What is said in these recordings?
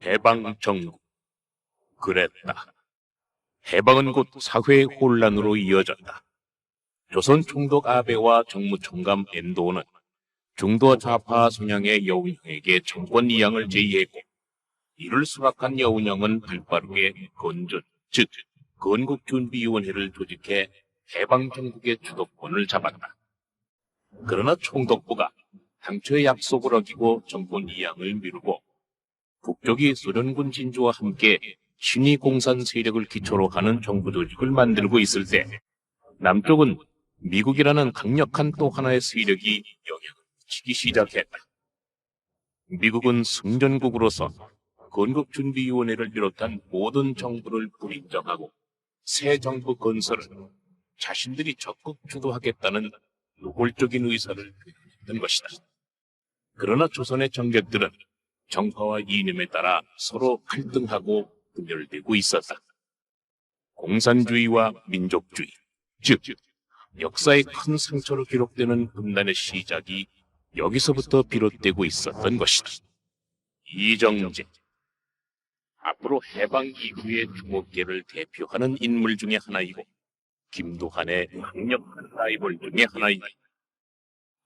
해방정국. 그랬다. 해방은 곧 사회 혼란으로 이어졌다. 조선 총독 아베와 정무총감 엔도는 중도 좌파 성향의 여운형에게 정권 이양을 제의했고, 이를 수락한 여운형은 발빠르게 건준, 즉 건국준비위원회를 조직해 해방정국의 주도권을 잡았다. 그러나 총독부가 당초의 약속을 어기고 정권 이양을 미루고 북쪽이 소련군 진주와 함께 신위 공산 세력을 기초로 하는 정부 조직을 만들고 있을 때, 남쪽은 미국이라는 강력한 또 하나의 세력이 영향을 미치기 시작했다. 미국은 승전국으로서 건국준비위원회를 비롯한 모든 정부를 불인정하고 새 정부 건설을 자신들이 적극 주도하겠다는 노골적인 의사를 표현했던 것이다. 그러나 조선의 정객들은 정파와 이념에 따라 서로 갈등하고 분열되고 있었다. 공산주의와 민족주의, 즉 역사의 큰 상처로 기록되는 분단의 시작이 여기서부터 비롯되고 있었던 것이다. 이정재, 앞으로 해방 이후의 주목계를 대표하는 인물 중에 하나이고 김두한의 강력한 라이벌 중에 하나이다.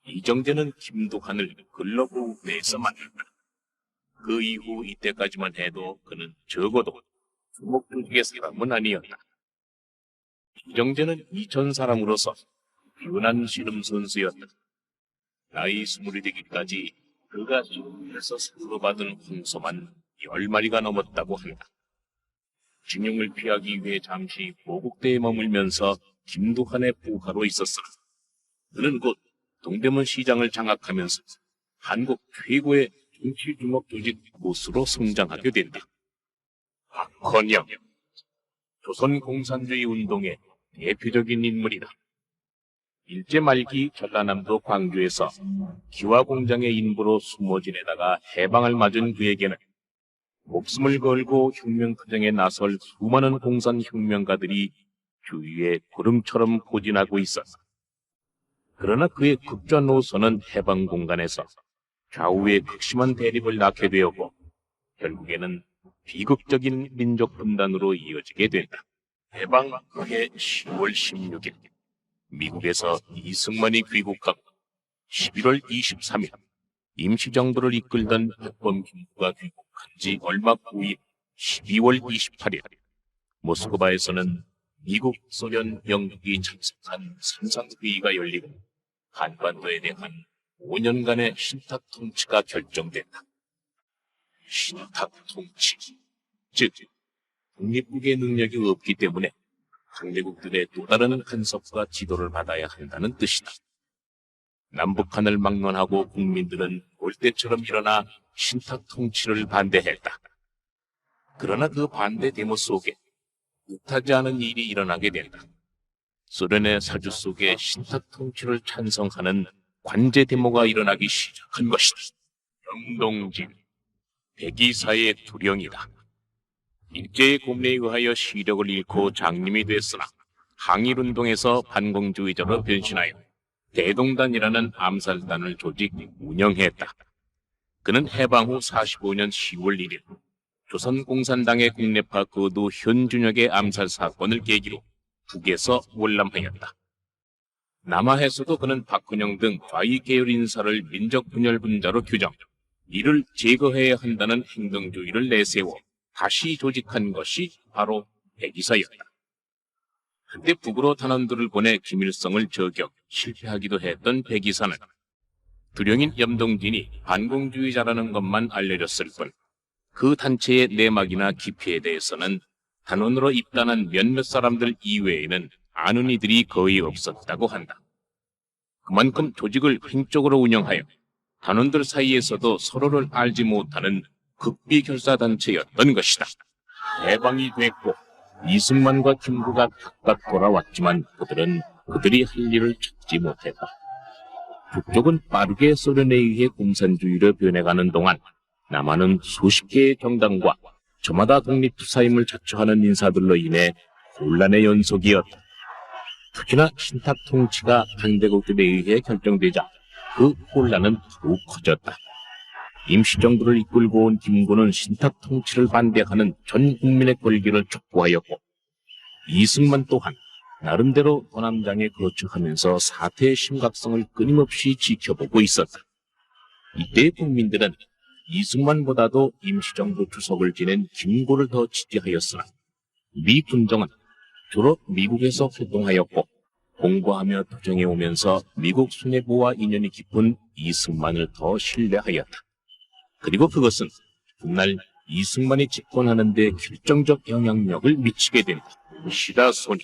이정재는 김두한을 근로부대에서 만났다. 그 이후 이때까지만 해도 그는 적어도 주목조직의 사람은 아니었다. 이정재는 이천 사람으로서 유난 씨름 선수였다. 나이 20이 되기까지 그가 지금에서 상으로 받은 황소만 10마리가 넘었다고 한다. 징용을 피하기 위해 잠시 보국대에 머물면서 김두한의 부하로 있었으나 그는 곧 동대문 시장을 장악하면서 한국 최고의 정치 주목 조직 보스로 성장하게 된다. 박헌영, 조선 공산주의 운동의 대표적인 인물이다. 일제 말기 전라남도 광주에서 기와공장의 인부로 숨어 지내다가 해방을 맞은 그에게는 목숨을 걸고 혁명투쟁에 나설 수많은 공산혁명가들이 주위에 구름처럼 포진하고 있었다. 그러나 그의 극좌 노선은 해방 공간에서 좌우의 극심한 대립을 낳게 되었고 결국에는 비극적인 민족 분단으로 이어지게 된다. 해방 후의 10월 16일 미국에서 이승만이 귀국하고 11월 23일 임시정부를 이끌던 박범 김구가 귀국한 지 얼마 후인 12월 28일 모스크바에서는 미국, 소련, 영국이 참석한 삼상회의가 열리고 한반도에 대한 5년간의 신탁 통치가 결정된다. 신탁 통치, 즉 독립국의 능력이 없기 때문에 상대국들의 또 다른 간섭과 지도를 받아야 한다는 뜻이다. 남북한을 막론하고 국민들은 골대처럼 일어나 신탁 통치를 반대했다. 그러나 그 반대 데모 속에 뜻하지 않은 일이 일어나게 된다. 소련의 사주 속에 신탁 통치를 찬성하는 관제 데모가 일어나기 시작한 것이다. 영동진, 백이사의 두령이다. 일제의 고문에 의하여 시력을 잃고 장님이 됐으나 항일운동에서 반공주의자로 변신하여 대동단이라는 암살단을 조직 운영했다. 그는 해방 후 45년 10월 1일 조선공산당의 국내파 거두 현준혁의 암살 사건을 계기로 북에서 월남하였다. 남하에서도 그는 박헌영 등 좌익 계열 인사를 민족 분열 분자로 규정, 이를 제거해야 한다는 행동주의를 내세워 다시 조직한 것이 바로 백이사였다. 한때 북으로 단원들을 보내 김일성을 저격, 실패하기도 했던 백이사는 두령인 염동진이 반공주의자라는 것만 알려졌을 뿐 그 단체의 내막이나 기피에 대해서는 단원으로 입단한 몇몇 사람들 이외에는 아는 이들이 거의 없었다고 한다. 그만큼 조직을 횡적으로 운영하여 단원들 사이에서도 서로를 알지 못하는 극비결사단체였던 것이다. 해방이 됐고 이승만과 김구가 각각 돌아왔지만 그들은 그들이 할 일을 찾지 못했다. 북쪽은 빠르게 소련에 의해 공산주의로 변해가는 동안 남한은 수십 개의 정당과 저마다 독립투사임을 자처하는 인사들로 인해 혼란의 연속이었다. 특히나 신탁 통치가 강대국들에 의해 결정되자 그 혼란은 더욱 커졌다. 임시정부를 이끌고 온 김구는 신탁 통치를 반대하는 전 국민의 권리를 촉구하였고, 이승만 또한 나름대로 도남장에 거주하면서 사태의 심각성을 끊임없이 지켜보고 있었다. 이때 국민들은 이승만보다도 임시정부 주석을 지낸 김구를 더 지지하였으나, 미 군정은 주로 미국에서 활동하였고 공부하며 도정해 오면서 미국 수뇌부와 인연이 깊은 이승만을 더 신뢰하였다. 그리고 그것은 훗날 이승만이 집권하는 데 결정적 영향력을 미치게 된다. 시다소니,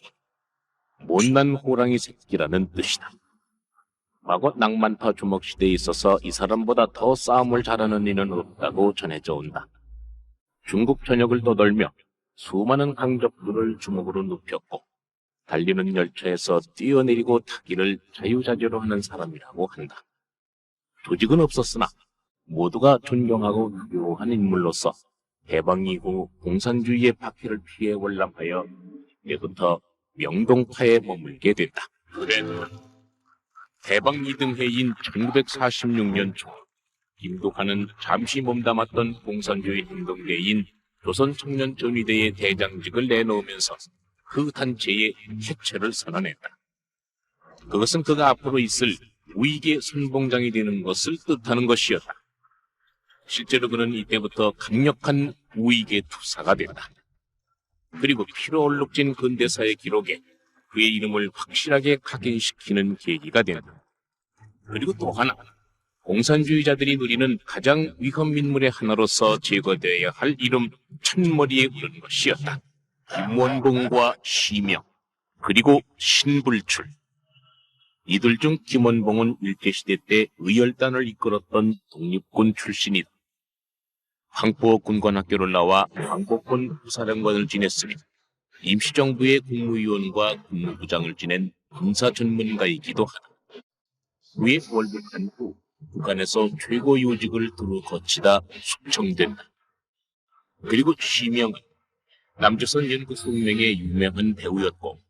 못난 호랑이 새끼라는 뜻이다. 과거 낭만파 주먹 시대에 있어서 이 사람보다 더 싸움을 잘하는 이는 없다고 전해져 온다. 중국 전역을 떠돌며 수많은 강적들을 주먹으로 눕혔고 달리는 열차에서 뛰어내리고 타기를 자유자재로 하는 사람이라고 한다. 조직은 없었으나 모두가 존경하고 유효한 인물로서 해방 이후 공산주의의 박해를 피해 월남하여 이때부터 명동파에 머물게 된다. 그래도 해방 2등 해인 1946년 초 김두한은 잠시 몸담았던 공산주의 행동대인 조선청년전위대의 대장직을 내놓으면서 그 단체의 해체를 선언했다. 그것은 그가 앞으로 있을 우익의 선봉장이 되는 것을 뜻하는 것이었다. 실제로 그는 이때부터 강력한 우익의 투사가 된다. 그리고 피로 얼룩진 근대사의 기록에 그의 이름을 확실하게 각인시키는 계기가 된다. 그리고 또 하나, 공산주의자들이 누리는 가장 위험 인물의 하나로서 제거되어야 할 이름 찬머리에 오른 것이었다. 김원봉과 시명, 그리고 신불출. 이들 중 김원봉은 일제시대 때 의열단을 이끌었던 독립군 출신이다. 황포 군관학교를 나와 황포권 부사령관을 지냈으며 임시정부의 국무위원과 국무부장을 지낸 군사 전문가이기도 하다. 그의 월북한 후 북한에서 최고 요직을 두루 거치다 숙청된다. 그리고 시명은 남조선 연극송명의 유명한 배우였고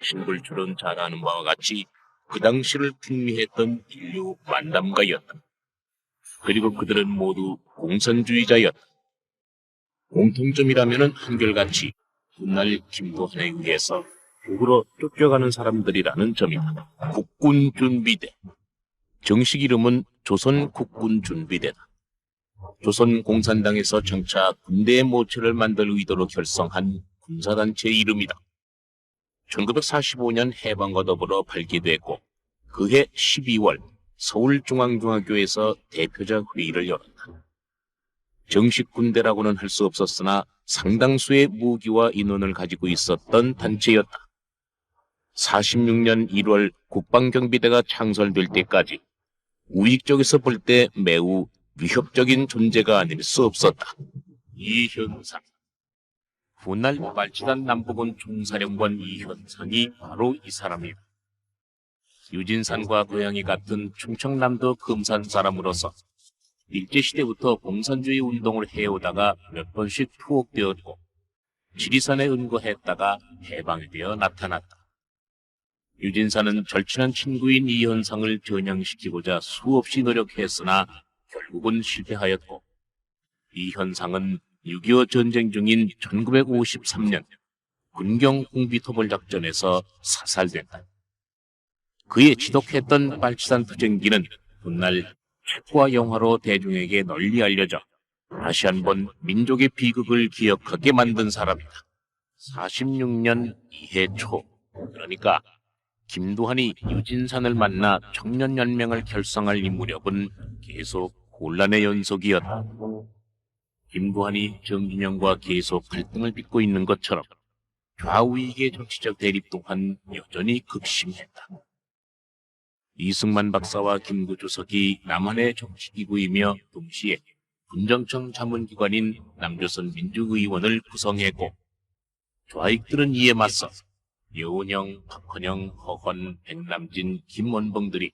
신불출은 잘 아는 바와 같이 그 당시를 풍미했던 인류 만담가였다. 그리고 그들은 모두 공산주의자였다. 공통점이라면 한결같이 훗날 김두한에 의해서 북으로 쫓겨가는 사람들이라는 점이다. 국군준비대. 정식 이름은 조선국군준비대다. 조선공산당에서 장차 군대의 모체를 만들 의도로 결성한 군사단체의 이름이다. 1945년 해방과 더불어 발기됐고 그해 12월 서울중앙중학교에서 대표자 회의를 열었다. 정식 군대라고는 할 수 없었으나 상당수의 무기와 인원을 가지고 있었던 단체였다. 46년 1월 국방경비대가 창설될 때까지 우익 쪽에서 볼 때 매우 위협적인 존재가 아닐 수 없었다. 이현상. 훗날 발치단 남부군 총사령관 이현상이 바로 이 사람이다. 유진산과 고향이 같은 충청남도 금산 사람으로서 일제시대부터 공산주의 운동을 해오다가 몇 번씩 투옥되었고 지리산에 은거했다가 해방이 되어 나타났다. 유진산은 절친한 친구인 이현상을 전향시키고자 수없이 노력했으나 결국은 실패하였고 이현상은 6.25 전쟁 중인 1953년 군경 홍비토벌 작전에서 사살된다. 그의 지독했던 빨치산 투쟁기는 훗날 책과 영화로 대중에게 널리 알려져 다시 한번 민족의 비극을 기억하게 만든 사람이다. 46년 이해 초, 그러니까 김두한이 유진산을 만나 청년연맹을 결성할 이 무렵은 계속 혼란의 연속이었다. 김두한이 정진영과 계속 갈등을 빚고 있는 것처럼 좌우익의 정치적 대립 또한 여전히 극심했다. 이승만 박사와 김구 주석이 남한의 정치기구이며 동시에 군정청 자문기관인 남조선 민주의원을 구성했고 좌익들은 이에 맞서 여운형, 박헌영, 허헌, 백남진, 김원봉들이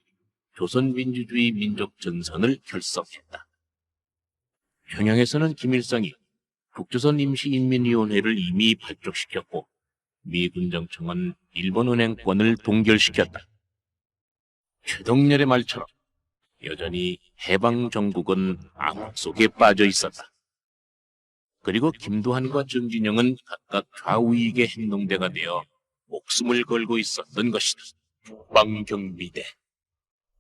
조선민주주의 민족전선을 결성했다. 평양에서는 김일성이 북조선 임시인민위원회를 이미 발족시켰고 미 군정청은 일본은행권을 동결시켰다. 최동렬의 말처럼 여전히 해방 정국은 암흑 속에 빠져 있었다. 그리고 김두한과 정진영은 각각 좌우익의 행동대가 되어 목숨을 걸고 있었던 것이다. 국방경비대.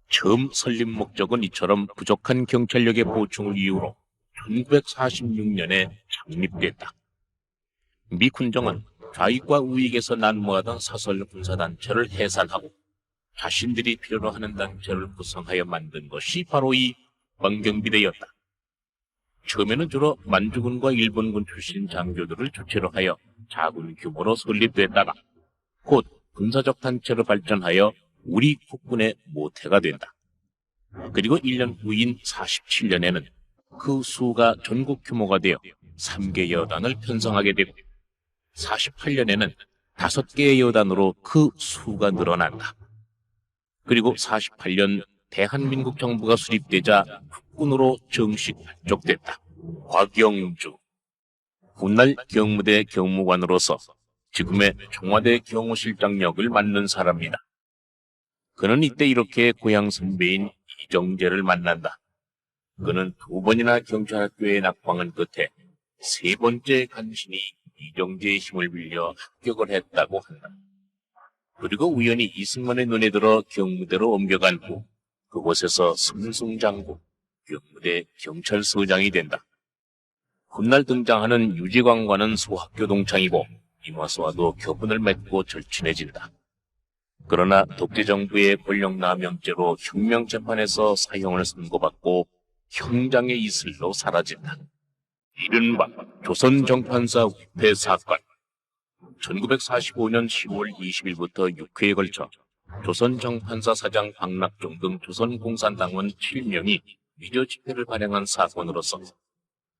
처음 설립 목적은 이처럼 부족한 경찰력의 보충을 이유로 1946년에 창립됐다. 미 군정은 좌익과 우익에서 난무하던 사설 군사단체를 해산하고 자신들이 필요로 하는 단체를 구성하여 만든 것이 바로 이 국방경비대였다. 처음에는 주로 만주군과 일본군 출신 장교들을 주체로 하여 작은 규모로 설립됐다가 곧 군사적 단체로 발전하여 우리 국군의 모태가 된다. 그리고 1년 후인 47년에는 그 수가 전국 규모가 되어 3개 여단을 편성하게 되고 48년에는 5개의 여단으로 그 수가 늘어난다. 그리고 48년 대한민국 정부가 수립되자 국군으로 정식 발족됐다. 곽영주. 훗날 경무대 경무관으로서 지금의 청와대 경호실장 역을 맡는 사람이다. 그는 이때 이렇게 고향 선배인 이정재를 만난다. 그는 2번이나 경찰학교에 낙방한 끝에 3번째 간신히 이정재의 힘을 빌려 합격을 했다고 한다. 그리고 우연히 이승만의 눈에 들어 경무대로 옮겨간 후 그곳에서 승승장구 경무대 경찰서장이 된다. 훗날 등장하는 유지광과는 소학교 동창이고 이마수와도 교분을 맺고 절친해진다. 그러나 독재정부의 권력남용죄로 혁명재판에서 사형을 선고받고 형장의 이슬로 사라진다. 이른바 조선정판사 위패 사건. 1945년 10월 20일부터 6회에 걸쳐 조선정판사 사장 박낙종 등 조선공산당원 7명이 위조 집회를 발행한 사건으로서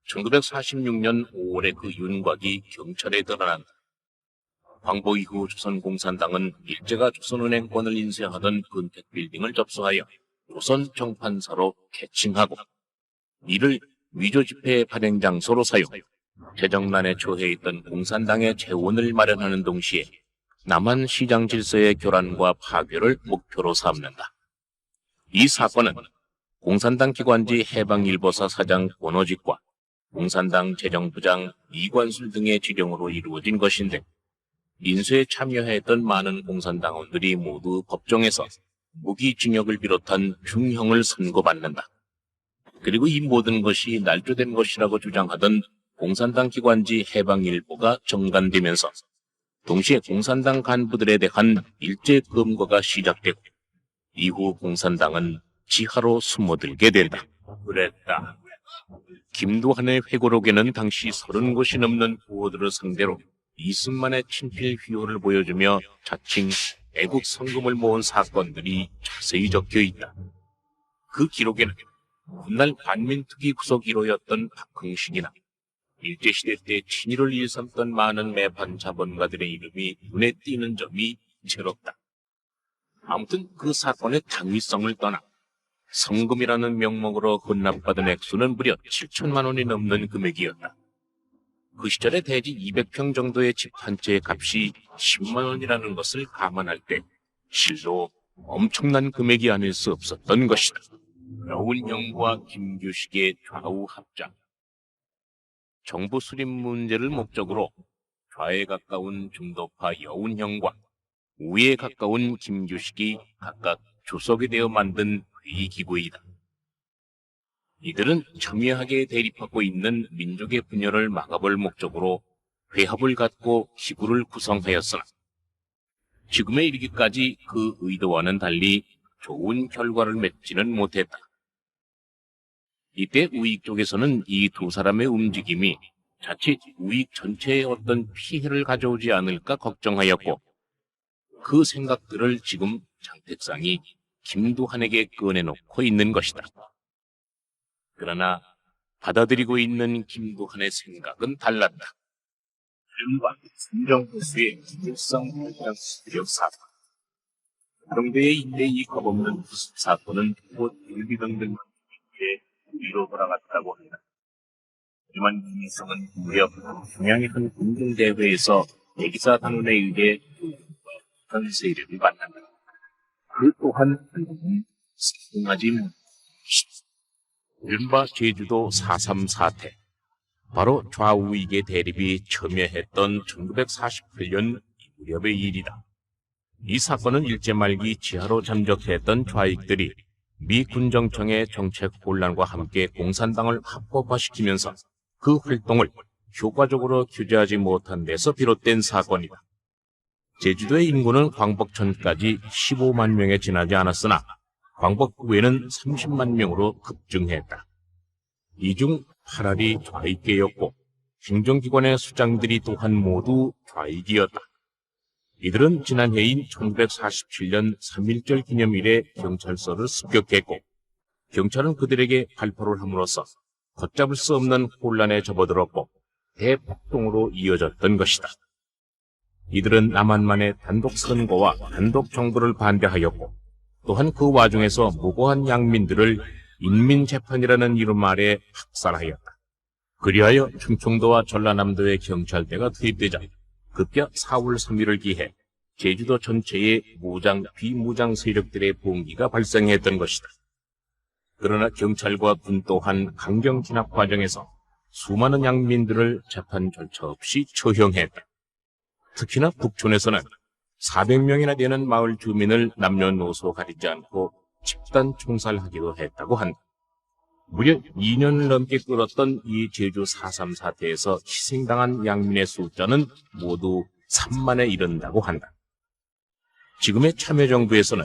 1946년 5월에 그 윤곽이 경찰에 드러난다. 광복 이후 조선공산당은 일제가 조선은행권을 인쇄하던 근택빌딩을 접수하여 조선정판사로 개칭하고 이를 위조집회 발행 장소로 사용, 재정난에 처해 있던 공산당의 재원을 마련하는 동시에 남한 시장 질서의 교란과 파괴를 목표로 삼는다. 이 사건은 공산당 기관지 해방일보사 사장 권오직과 공산당 재정부장 이관술 등의 지령으로 이루어진 것인데 인쇄에 참여했던 많은 공산당원들이 모두 법정에서 무기징역을 비롯한 중형을 선고받는다. 그리고 이 모든 것이 날조된 것이라고 주장하던 공산당 기관지 해방일보가 정관되면서 동시에 공산당 간부들에 대한 일제 검거가 시작되고 이후 공산당은 지하로 숨어들게 된다. 그랬다. 김두한의 회고록에는 당시 30곳이 넘는 부호들을 상대로 이승만의 친필 휘호를 보여주며 자칭 애국 성금을 모은 사건들이 자세히 적혀 있다. 그 기록에는 훗날 반민특위 구속 1호였던 박흥식이나 일제시대 때 친일을 일삼던 많은 매판 자본가들의 이름이 눈에 띄는 점이 새롭다. 아무튼 그 사건의 당위성을 떠나 성금이라는 명목으로 헌납받은 액수는 무려 7천만 원이 넘는 금액이었다. 그 시절에 대지 200평 정도의 집 한 채의 값이 10만 원이라는 것을 감안할 때 실로 엄청난 금액이 아닐 수 없었던 것이다. 여운형과 김규식의 좌우 합작. 정부 수립 문제를 목적으로 좌에 가까운 중도파 여운형과 우에 가까운 김규식이 각각 주석이 되어 만든 회의기구이다. 이들은 첨예하게 대립하고 있는 민족의 분열을 막아볼 목적으로 회합을 갖고 기구를 구성하였으나 지금에 이르기까지 그 의도와는 달리 좋은 결과를 맺지는 못했다. 이때 우익 쪽에서는 이 두 사람의 움직임이 자칫 우익 전체에 어떤 피해를 가져오지 않을까 걱정하였고 그 생각들을 지금 장택상이 김두한에게 꺼내놓고 있는 것이다. 그러나 받아들이고 있는 김두한의 생각은 달랐다. 이른바 순정호수의 기밀성 발견 수력 사건. 정대의 이때 이 겁없는 후습 사건은 곧 일비등등한 위에 위로 돌아갔다고 한다. 하지만 김일성은 무렵 평양의 한 공동대회에서 대기사 단원에 의해 현 세력을 만난다. 그 또한 한국은 승하지 못한다. 이른바 제주도 4.3 사태, 바로 좌우익의 대립이 첨예했던 1948년 이 무렵의 일이다. 이 사건은 일제 말기 지하로 잠적했던 좌익들이 미 군정청의 정책 혼란과 함께 공산당을 합법화시키면서 그 활동을 효과적으로 규제하지 못한 데서 비롯된 사건이다. 제주도의 인구는 광복천까지 15만 명에 지나지 않았으나 광복 후에는 30만 명으로 급증했다. 이 중 8알이 좌익계였고 행정기관의 수장들이 또한 모두 좌익이었다. 이들은 지난해인 1947년 3.1절 기념일에 경찰서를 습격했고 경찰은 그들에게 발포를 함으로써 걷잡을 수 없는 혼란에 접어들었고 대폭동으로 이어졌던 것이다. 이들은 남한만의 단독 선거와 단독 정부를 반대하였고 또한 그 와중에서 무고한 양민들을 인민재판이라는 이름 아래 학살하였다. 그리하여 충청도와 전라남도의 경찰대가 투입되자 급기야 4월 3일을 기해 제주도 전체에 무장, 비무장 세력들의 봉기가 발생했던 것이다. 그러나 경찰과 군 또한 강경 진압 과정에서 수많은 양민들을 재판 절차 없이 처형했다. 특히나 북촌에서는 400명이나 되는 마을 주민을 남녀노소 가리지 않고 집단 총살하기도 했다고 한다. 무려 2년을 넘게 끌었던 이 제주 4.3 사태에서 희생당한 양민의 숫자는 모두 3만에 이른다고 한다. 지금의 참여정부에서는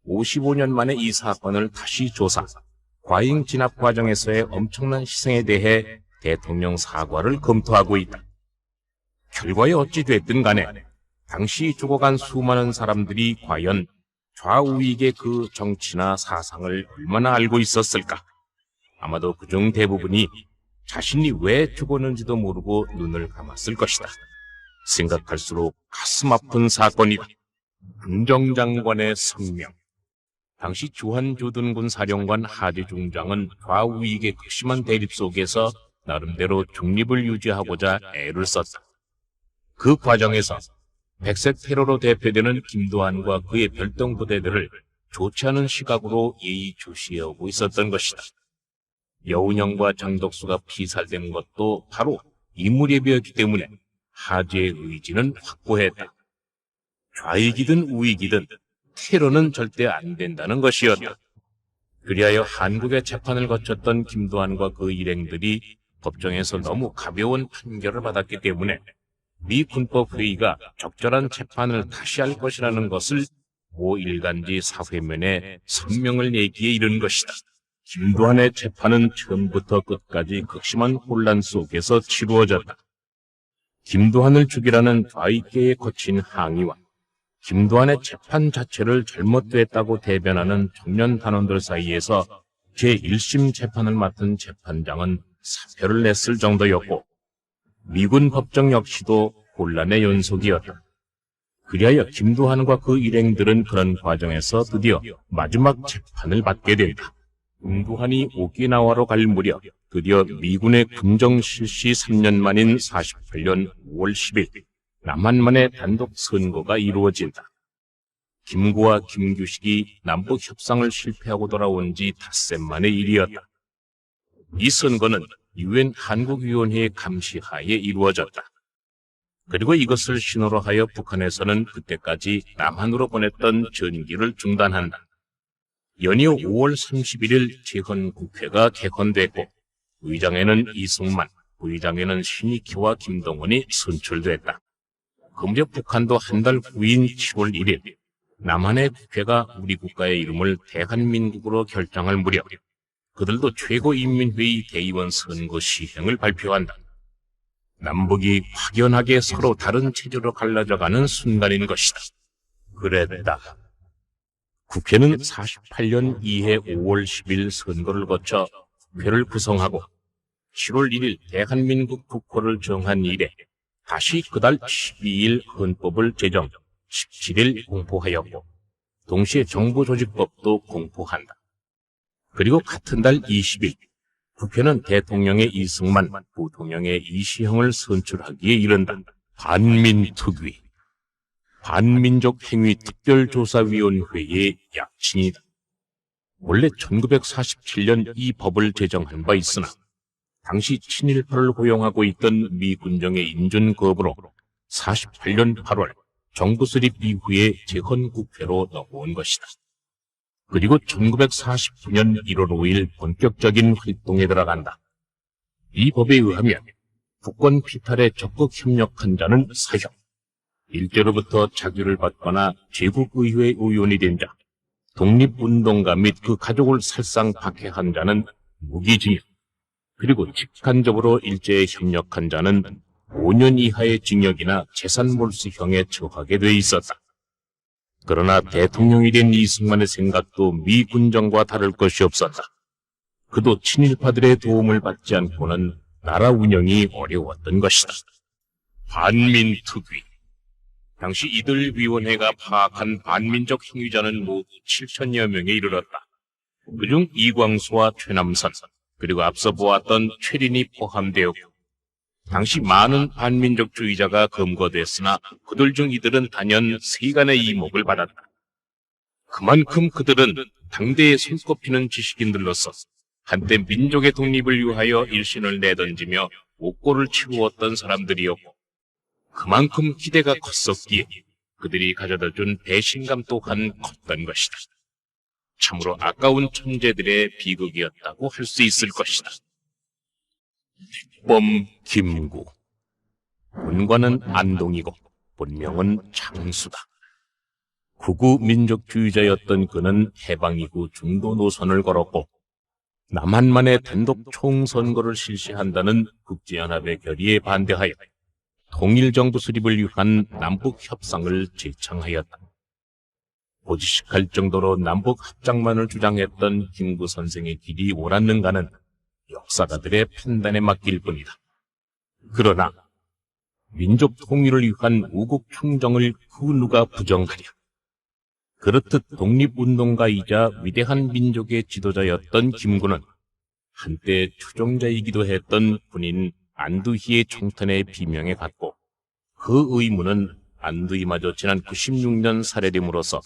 55년 만에 이 사건을 다시 조사, 과잉 진압 과정에서의 엄청난 희생에 대해 대통령 사과를 검토하고 있다. 결과에 어찌 됐든 간에 당시 죽어간 수많은 사람들이 과연 좌우익의 그 정치나 사상을 얼마나 알고 있었을까? 아마도 그중 대부분이 자신이 왜 죽었는지도 모르고 눈을 감았을 것이다. 생각할수록 가슴 아픈 사건이다. 군정장관의 성명. 당시 주한주둔군 사령관 하지 중장은 좌우익의 극심한 대립 속에서 나름대로 중립을 유지하고자 애를 썼다. 그 과정에서 백색 테러로 대표되는 김도한과 그의 별동부대들을 좋지 않은 시각으로 예의주시하고 있었던 것이다. 여운형과 장덕수가 피살된 것도 바로 이 무렵이었기 때문에 하지의 의지는 확고했다. 좌익이든 우익이든 테러는 절대 안 된다는 것이었다. 그리하여 한국의 재판을 거쳤던 김도한과 그 일행들이 법정에서 너무 가벼운 판결을 받았기 때문에 미 군법회의가 적절한 재판을 다시 할 것이라는 것을 모 일간지 사회면에 성명을 내기에 이른 것이다. 김도한의 재판은 처음부터 끝까지 극심한 혼란 속에서 치루어졌다. 김도한을 죽이라는 좌익계의 거친 항의와 김도한의 재판 자체를 잘못됐다고 대변하는 청년 단원들 사이에서 제1심 재판을 맡은 재판장은 사표를 냈을 정도였고 미군 법정 역시도 혼란의 연속이었다. 그리하여 김도한과 그 일행들은 그런 과정에서 드디어 마지막 재판을 받게 된다. 김도한이 오키나와로 갈 무렵 드디어 미군의 군정 실시 3년 만인 48년 5월 10일 남한만의 단독 선거가 이루어진다. 김구와 김규식이 남북 협상을 실패하고 돌아온 지 닷새 만의 일이었다. 이 선거는 유엔 한국위원회의 감시하에 이루어졌다. 그리고 이것을 신호로 하여 북한에서는 그때까지 남한으로 보냈던 전기를 중단한다. 연이어 5월 31일 재헌국회가 개헌됐고 의장에는 이승만, 부의장에는 신익희와 김동원이 선출됐다. 그 무렵 북한도 한 달 후인 7월 1일 남한의 국회가 우리 국가의 이름을 대한민국으로 결정할 무렵 그들도 최고인민회의 대의원 선거 시행을 발표한다. 남북이 확연하게 서로 다른 체제로 갈라져가는 순간인 것이다. 그랬다. 국회는 48년 2해 5월 10일 선거를 거쳐 국회를 구성하고 7월 1일 대한민국 국호를 정한 이래 다시 그달 12일 헌법을 제정, 17일 공포하였고 동시에 정부조직법도 공포한다. 그리고 같은 달 20일 국회는 대통령의 이승만, 부통령의 이시형을 선출하기에 이른다. 반민특위, 반민족행위특별조사위원회의 약칭이다. 원래 1947년 이 법을 제정한 바 있으나 당시 친일파를 호용하고 있던 미 군정의 인준 거부로 48년 8월 정부 수립 이후에 재헌국회로 넘어온 것이다. 그리고 1949년 1월 5일 본격적인 활동에 들어간다. 이 법에 의하면 국권 피탈에 적극 협력한 자는 사형, 일제로부터 자규를 받거나 제국의회 의원이 된 자, 독립운동가 및 그 가족을 살상 박해한 자는 무기징역, 그리고 직간접으로 일제에 협력한 자는 5년 이하의 징역이나 재산몰수형에 처하게 돼 있었다. 그러나 대통령이 된 이승만의 생각도 미 군정과 다를 것이 없었다. 그도 친일파들의 도움을 받지 않고는 나라 운영이 어려웠던 것이다. 반민특위. 당시 이들 위원회가 파악한 반민족 행위자는 모두 7천여 명에 이르렀다. 그중 이광수와 최남선, 그리고 앞서 보았던 최린이 포함되었고, 당시 많은 반민족주의자가 검거됐으나 그들 중 이들은 단연 세간의 이목을 받았다. 그만큼 그들은 당대에 손꼽히는 지식인들로서 한때 민족의 독립을 위하여 일신을 내던지며 옥고를 치루었던 사람들이었고, 그만큼 기대가 컸었기에 그들이 가져다준 배신감 또한 컸던 것이다. 참으로 아까운 천재들의 비극이었다고 할 수 있을 것이다. 특범 김구. 본관은 안동이고 본명은 장수다. 극우 민족주의자였던 그는 해방 이후 중도 노선을 걸었고, 남한만의 단독 총선거를 실시한다는 국제연합의 결의에 반대하여 통일정부 수립을 위한 남북협상을 제창하였다. 고지식할 정도로 남북합작만을 주장했던 김구 선생의 길이 옳았는가는 역사가들의 판단에 맡길 뿐이다. 그러나 민족 통일을 위한 우국 충정을 그 누가 부정하랴. 그렇듯 독립운동가이자 위대한 민족의 지도자였던 김구는 한때 추종자이기도 했던 군인 안두희의 총탄에 비명에 갔고, 그 의무는 안두희마저 지난 96년 살해됨으로써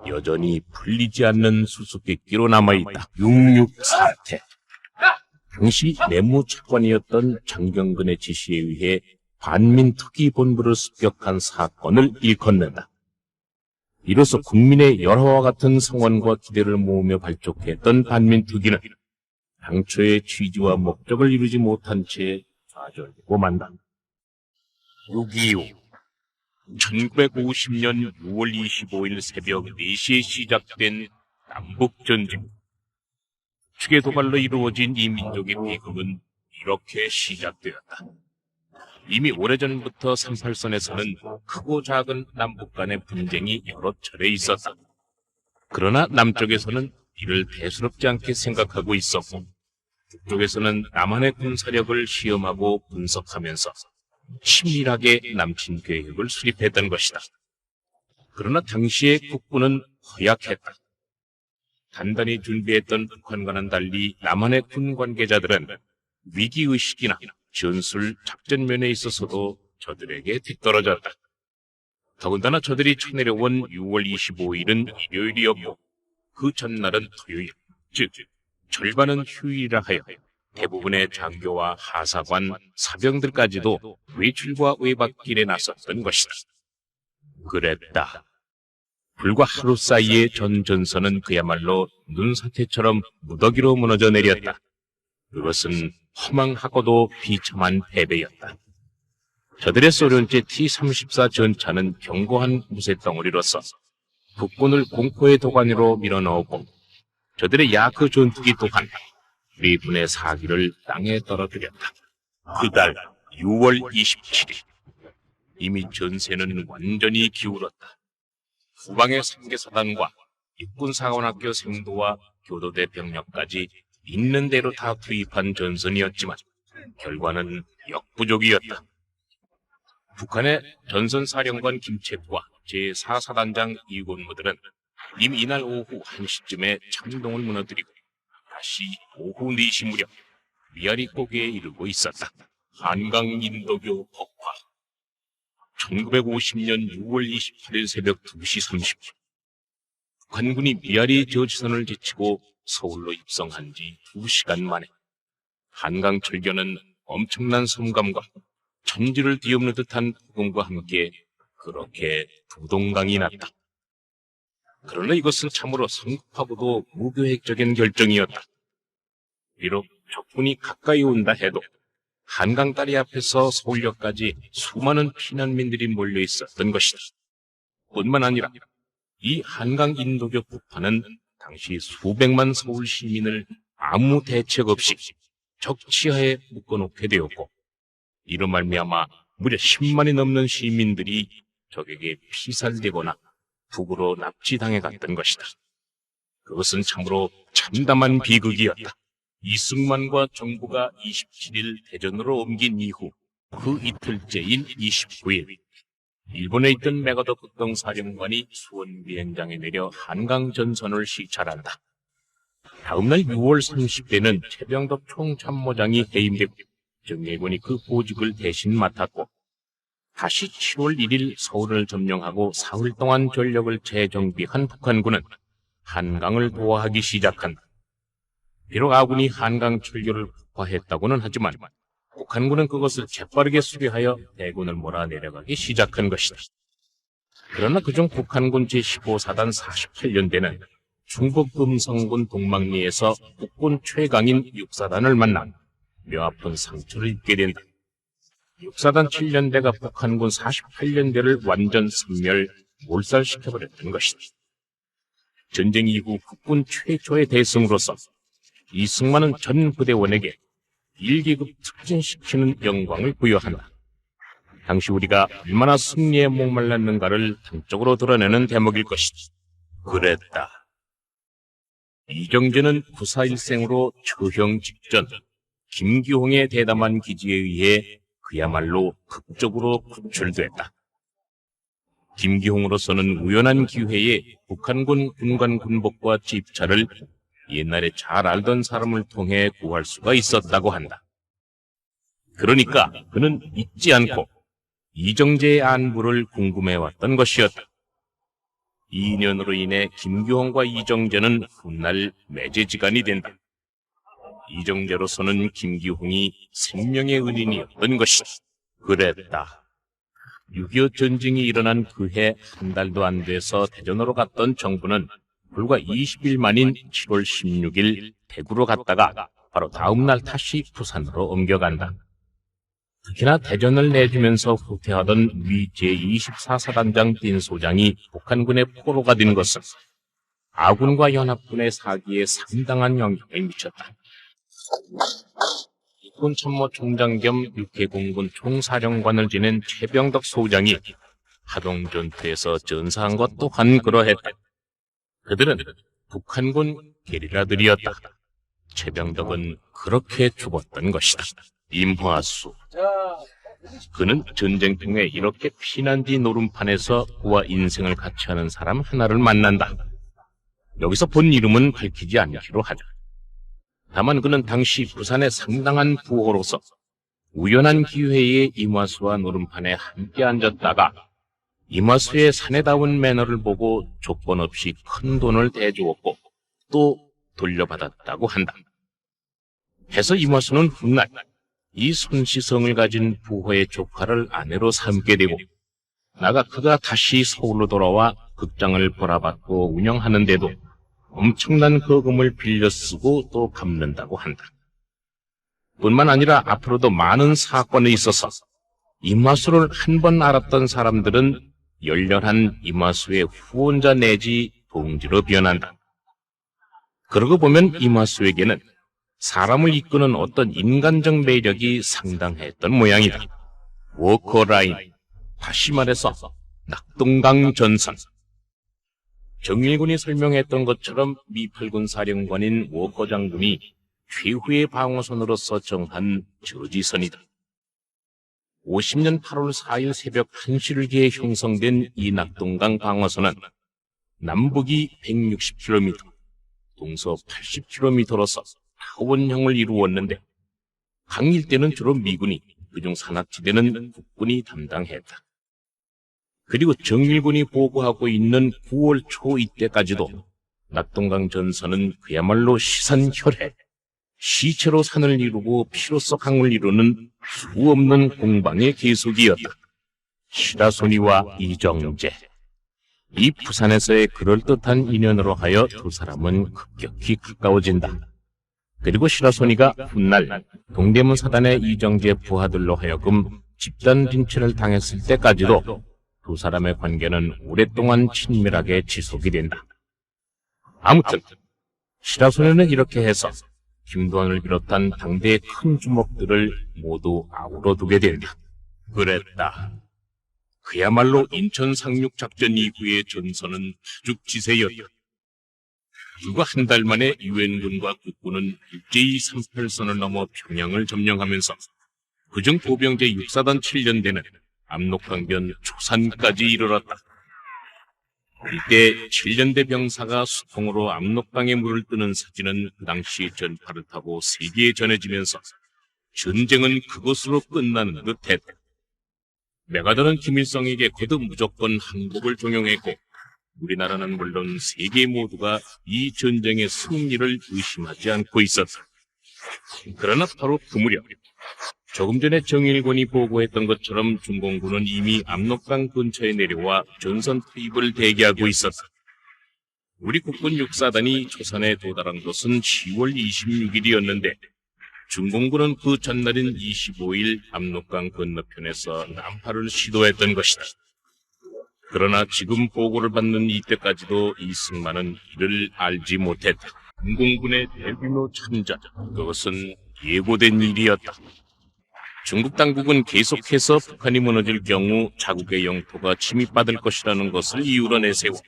여전히 풀리지 않는 수수께끼로 남아있다. 6.6 사태. 당시 내무차관이었던 장경근의 지시에 의해 반민특위본부를 습격한 사건을 일컫는다. 이로써 국민의 열화와 같은 성원과 기대를 모으며 발족했던 반민특위는 당초의 취지와 목적을 이루지 못한 채 좌절되고 만다. 6.25. 1950년 6월 25일 새벽 4시에 시작된 남북전쟁. 축의 도발로 이루어진 이 민족의 비극은 이렇게 시작되었다. 이미 오래전부터 38선에서는 크고 작은 남북 간의 분쟁이 여러 차례 있었다. 그러나 남쪽에서는 이를 대수롭지 않게 생각하고 있었고, 북쪽에서는 남한의 군사력을 시험하고 분석하면서 치밀하게 남친 계획을 수립했던 것이다. 그러나 당시의 국군은 허약했다. 단단히 준비했던 북한과는 달리 남한의 군 관계자들은 위기의식이나 전술 작전면에 있어서도 저들에게 뒤떨어졌다. 더군다나 저들이 쳐내려온 6월 25일은 일요일이었고, 그 전날은 토요일, 즉 절반은 휴일이라 하여 대부분의 장교와 하사관, 사병들까지도 외출과 외박길에 나섰던 것이다. 그랬다. 불과 하루 사이에 전 전선은 그야말로 눈사태처럼 무더기로 무너져 내렸다. 그것은 허망하고도 비참한 패배였다. 저들의 소련제 T-34 전차는 견고한 무쇠덩어리로서 북군을 공포의 도가니로 밀어넣었고, 저들의 야크 전투기 또한 우리 군의 사기를 땅에 떨어뜨렸다. 그달 6월 27일, 이미 전세는 완전히 기울었다. 후방의 3개 사단과 육군사관학교 생도와 교도대 병력까지 있는 대로 다 투입한 전선이었지만 결과는 역부족이었다. 북한의 전선사령관 김책과 제4사단장 이곤무들은 이미 이날 오후 1시쯤에 창동을 무너뜨리고 다시 오후 4시 무렵 미아리 고개에 이르고 있었다. 한강 인도교 폭파. 1950년 6월 28일 새벽 2시 30분. 북한군이 미아리 저지선을 제치고 서울로 입성한 지 2시간 만에 한강 철교는 엄청난 성감과 천지를 뒤엎는 듯한 폭음과 함께 그렇게 두동강이 났다. 그러나 이것은 참으로 성급하고도 무계획적인 결정이었다. 비록 적군이 가까이 온다 해도 한강 다리 앞에서 서울역까지 수많은 피난민들이 몰려 있었던 것이다. 뿐만 아니라 이 한강 인도교 폭파는 당시 수백만 서울 시민을 아무 대책 없이 적치하에 묶어놓게 되었고, 이로 말미암아 무려 10만이 넘는 시민들이 적에게 피살되거나 북으로 납치당해 갔던 것이다. 그것은 참으로 참담한 비극이었다. 이승만과 정부가 27일 대전으로 옮긴 이후 그 이틀째인 29일, 일본에 있던 메가더 극동사령관이 수원 비행장에 내려 한강 전선을 시찰한다. 다음날 6월 30일에는 최병덕 총참모장이 해임되고 정예권이 그 보직을 대신 맡았고, 다시 7월 1일 서울을 점령하고 사흘 동안 전력을 재정비한 북한군은 한강을 도하하기 시작한다. 비록 아군이 한강 철교를 폭파했다고는 하지만 북한군은 그것을 재빠르게 수리하여 대군을 몰아내려가기 시작한 것이다. 그러나 그중 북한군 제15사단 48연대는 충북 음성군 동막리에서 북군 최강인 6사단을 만나 뼈아픈 상처를 입게 된다. 6사단 7연대가 북한군 48연대를 완전 섬멸, 몰살시켜버렸던 것이다. 전쟁 이후 국군 최초의 대승으로서 이승만은 전 부대원에게 1기급 특진시키는 영광을 부여한다. 당시 우리가 얼마나 승리에 목말랐는가를 단적으로 드러내는 대목일 것이다. 그랬다. 이정재는 구사일생으로 처형 직전 김기홍의 대담한 기지에 의해 그야말로 극적으로 구출됐다. 김기홍으로서는 우연한 기회에 북한군 군관 군복과 집차를 옛날에 잘 알던 사람을 통해 구할 수가 있었다고 한다. 그러니까 그는 잊지 않고 이정재의 안부를 궁금해왔던 것이었다. 이 인연으로 인해 김기홍과 이정재는 훗날 매제지간이 된다. 이정재로서는 김기홍이 생명의 은인이었던 것이다. 그랬다. 6.25 전쟁이 일어난 그해 한 달도 안 돼서 대전으로 갔던 정부는 불과 20일 만인 7월 16일 대구로 갔다가 바로 다음 날 다시 부산으로 옮겨간다. 특히나 대전을 내주면서 후퇴하던 미 제24사단장 딘 소장이 북한군의 포로가 된 것은 아군과 연합군의 사기에 상당한 영향을 미쳤다. 육군 참모총장 겸 육해공군 총사령관을 지낸 최병덕 소장이 하동전투에서 전사한 것 또한 그러했다. 그들은 북한군 게리라들이었다. 최병덕은 그렇게 죽었던 것이다. 임화수. 그는 전쟁 중에 이렇게 피난 뒤 노름판에서 그와 인생을 같이 하는 사람 하나를 만난다. 여기서 본 이름은 밝히지 않기로 하자. 다만 그는 당시 부산의 상당한 부호로서 우연한 기회에 임화수와 노름판에 함께 앉았다가 임화수의 사내다운 매너를 보고 조건 없이 큰 돈을 대주었고 또 돌려받았다고 한다. 해서 임화수는 훗날 이 손시성을 가진 부호의 조카를 아내로 삼게 되고 나가 그가 다시 서울로 돌아와 극장을 보라받고 운영하는데도 엄청난 거금을 빌려 쓰고 또 갚는다고 한다. 뿐만 아니라 앞으로도 많은 사건에 있어서 임화수를 한 번 알았던 사람들은 열렬한 임화수의 후원자 내지 동지로 변한다. 그러고 보면 임화수에게는 사람을 이끄는 어떤 인간적 매력이 상당했던 모양이다. 워커라인, 다시 말해서 낙동강 전선. 정일군이 설명했던 것처럼 미 8군 사령관인 워커 장군이 최후의 방어선으로서 정한 저지선이다. 50년 8월 4일 새벽 1시를 기해 형성된 이 낙동강 방어선은 남북이 160km, 동서 80km로서 타원형을 이루었는데 강 일대는 주로 미군이, 그중 산악지대는 국군이 담당했다. 그리고 정일군이 보고하고 있는 9월 초 이때까지도 낙동강 전선은 그야말로 시산혈해, 시체로 산을 이루고 피로써 강을 이루는 수없는 공방의 계속이었다. 시라소니와 이정재, 이 부산에서의 그럴듯한 인연으로 하여 두 사람은 급격히 가까워진다. 그리고 시라소니가 훗날 동대문 사단의 이정재 부하들로 하여금 집단 린치를 당했을 때까지도 두 사람의 관계는 오랫동안 친밀하게 지속이 된다. 아무튼 시라소니는 이렇게 해서 김두한을 비롯한 당대의 큰 주목들을 모두 아우러두게 된다. 그랬다. 그야말로 인천 상륙작전 이후의 전선은 파죽지세였다. 불과 한 달 만에 유엔군과 국군은 일제히 38선을 넘어 평양을 점령하면서 그중 보병제 6사단 7년대는 압록강변 초산까지 이르렀다. 이때 7년대 병사가 수통으로 압록강에 물을 뜨는 사진은 그 당시 전파를 타고 세계에 전해지면서 전쟁은 그것으로 끝나는 듯했다. 메가더는 김일성에게 거듭 무조건 항복을 종용했고 우리나라는 물론 세계 모두가 이 전쟁의 승리를 의심하지 않고 있었다. 그러나 바로 그 무렵 조금 전에 정일군이 보고했던 것처럼 중공군은 이미 압록강 근처에 내려와 전선 투입을 대기하고 있었다. 우리 국군 6사단이 초산에 도달한 것은 10월 26일이었는데 중공군은 그 전날인 25일 압록강 건너편에서 난파를 시도했던 것이다. 그러나 지금 보고를 받는 이때까지도 이승만은 이를 알지 못했다. 중공군의 대규모 참전, 그것은 예고된 일이었다. 중국 당국은 계속해서 북한이 무너질 경우 자국의 영토가 침입받을 것이라는 것을 이유로 내세워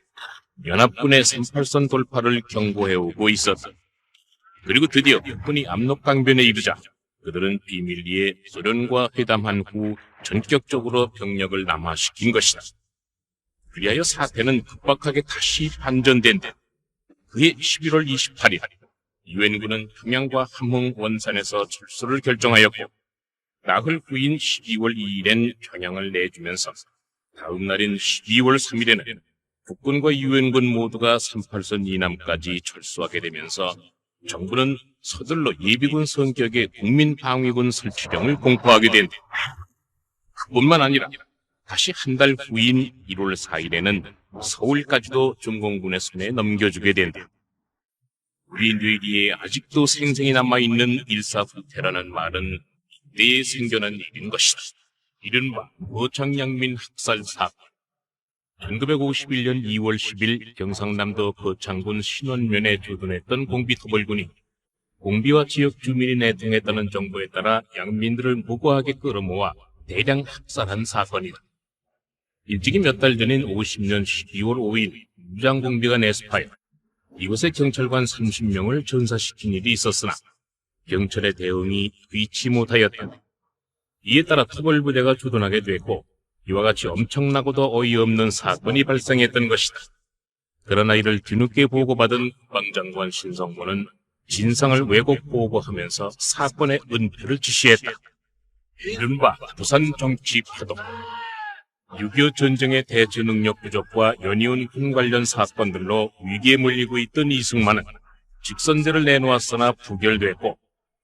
연합군의 38선 돌파를 경고해오고 있었다. 그리고 드디어 북군이 압록강변에 이르자 그들은 비밀리에 소련과 회담한 후 전격적으로 병력을 남하시킨 것이다. 그리하여 사태는 급박하게 다시 반전된다. 그해 11월 28일 유엔군은 평양과 함흥 원산에서 철수를 결정하였고 나흘 후인 12월 2일엔 평양을 내주면서 다음 날인 12월 3일에는 북군과 유엔군 모두가 38선 이남까지 철수하게 되면서 정부는 서둘러 예비군 성격의 국민방위군 설치령을 공포하게 된다. 그뿐만 아니라 다시 한 달 후인 1월 4일에는 서울까지도 중공군의 손에 넘겨주게 된다. 우리 뇌리에 아직도 생생히 남아있는 일사후퇴라는 말은 이때에 생겨난 일인 것이다. 이른바 거창양민 학살 사건. 1951년 2월 10일 경상남도 거창군 신원면에 주둔했던 공비토벌군이 공비와 지역 주민이 내통했다는 정보에 따라 양민들을 무고하게 끌어모아 대량 학살한 사건이다. 일찍이 몇 달 전인 50년 12월 5일 무장공비가 내습하여 이곳의 경찰관 30명을 전사시킨 일이 있었으나 경찰의 대응이 귀치 못하였다. 이에 따라 토벌부대가 주둔하게 됐고 이와 같이 엄청나고도 어이없는 사건이 발생했던 것이다. 그러나 이를 뒤늦게 보고받은 국방장관 신성모는 진상을 왜곡 보고하면서 사건의 은폐를 지시했다. 이른바 부산 정치 파동. 6.25 전쟁의 대처 능력 부족과 연이은 군 관련 사건들로 위기에 몰리고 있던 이승만은 직선제를 내놓았으나 부결됐고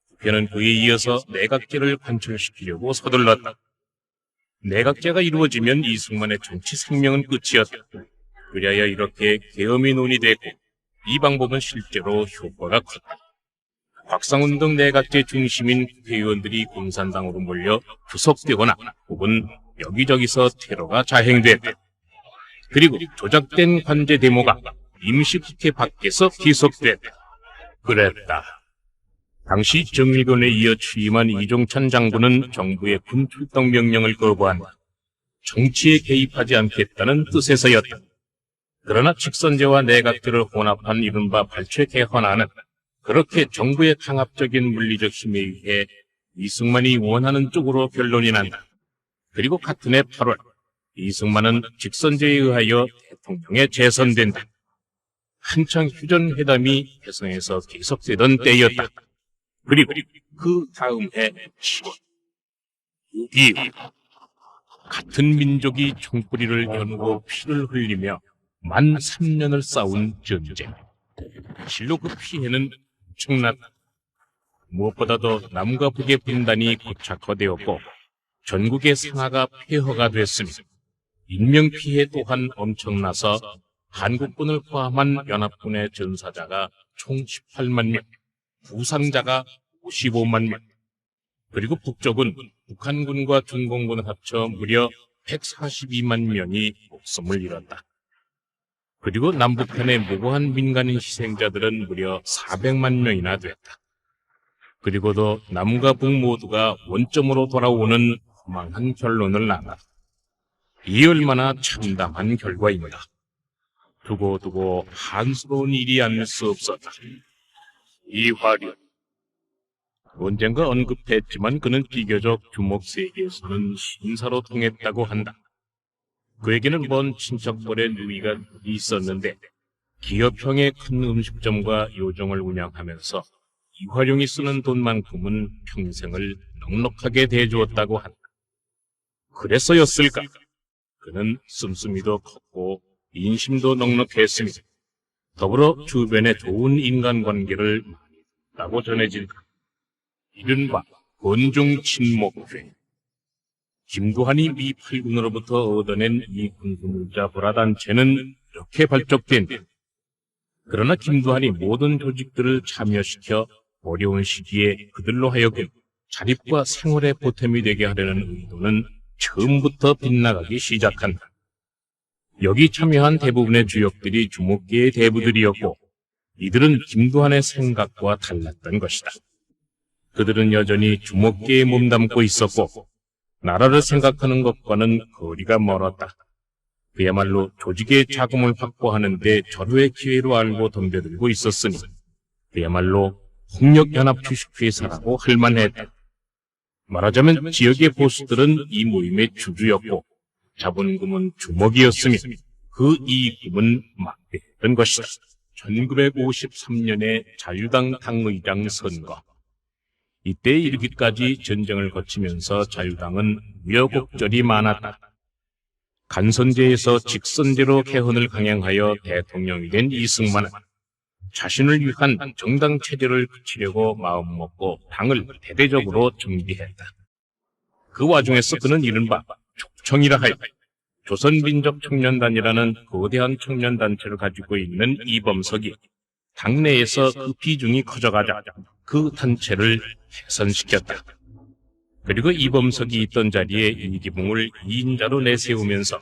국회는 그에 이어서 내각제를 관철시키려고 서둘렀다. 내각제가 이루어지면 이승만의 정치 생명은 끝이었다. 그리하여 이렇게 계엄이 논의됐고 이 방법은 실제로 효과가 컸다. 곽상운 등 내각제 중심인 국회의원들이 공산당으로 몰려 구속되거나 혹은 여기저기서 테러가 자행됐다. 그리고 조작된 관제 데모가 임시국회 밖에서 계속됐다. 그랬다. 당시 정일군에 이어 취임한 이종찬 장군은 정부의 군 출동 명령을 거부한다. 정치에 개입하지 않겠다는 뜻에서였다. 그러나 직선제와 내각제를 혼합한 이른바 발췌 개헌안은 그렇게 정부의 강압적인 물리적 힘에 의해 이승만이 원하는 쪽으로 결론이 난다. 그리고 같은 해 8월 이승만은 직선제에 의하여 대통령에 재선된다. 한창 휴전회담이 해성에서 계속되던 때였다. 그리고 그 다음 해 10월 6.25 같은 민족이 총뿌리를 겨누고 피를 흘리며 만 3년을 싸운 전쟁. 실로 그 피해는 엄청났다. 무엇보다도 남과 북의 분단이 고착화되었고 전국의 상하가 폐허가 됐으며 인명피해 또한 엄청나서 한국군을 포함한 연합군의 전사자가 총 18만 명, 부상자가 55만 명, 그리고 북쪽은 북한군과 중공군을 합쳐 무려 142만 명이 목숨을 잃었다. 그리고 남북한의 무고한 민간인 희생자들은 무려 400만 명이나 됐다. 그리고도 남과 북 모두가 원점으로 돌아오는 망한 결론을 낳았다. 이 얼마나 참담한 결과입니다. 두고두고 한스러운 일이 아닐 수 없었다. 이화련. 언젠가 언급했지만 그는 비교적 주목 세계에서는 신사로 통했다고 한다. 그에게는 먼 친척벌의 누이가 있었는데 기업형의 큰 음식점과 요정을 운영하면서 이화룡이 쓰는 돈만큼은 평생을 넉넉하게 대주었다고 한다. 그래서였을까? 그는 씀씀이도 컸고 인심도 넉넉했으며 더불어 주변에 좋은 인간관계를 많이 했다고 전해진다. 이른바 권중친목회. 김두한이 미 8군으로부터 얻어낸 이 군수물자 보라단체는 이렇게 발족된다. 그러나 김두한이 모든 조직들을 참여시켜 어려운 시기에 그들로 하여금 자립과 생활의 보탬이 되게 하려는 의도는 처음부터 빗나가기 시작한다. 여기 참여한 대부분의 주역들이 주목계의 대부들이었고 이들은 김두한의 생각과 달랐던 것이다. 그들은 여전히 주목계에 몸담고 있었고 나라를 생각하는 것과는 거리가 멀었다. 그야말로 조직의 자금을 확보하는 데 절호의 기회로 알고 덤벼들고 있었으니 그야말로 폭력연합 주식회사라고 할 만했다. 말하자면 지역의 보수들은 이 모임의 주주였고 자본금은 주먹이었으며 그 이익금은 막대했던 것이다. 1953년의 자유당 당의장 선거. 이때 이르기까지 전쟁을 거치면서 자유당은 우여곡절이 많았다. 간선제에서 직선제로 개헌을 강행하여 대통령이 된 이승만은 자신을 위한 정당 체제를 그치려고 마음먹고 당을 대대적으로 정비했다. 그 와중에서 그는 이른바 족청이라 하여 조선민족청년단이라는 거대한 청년단체를 가지고 있는 이범석이 당내에서 그 비중이 커져가자 그 단체를 해산시켰다. 그리고 이범석이 있던 자리에 이기붕을 2인자로 내세우면서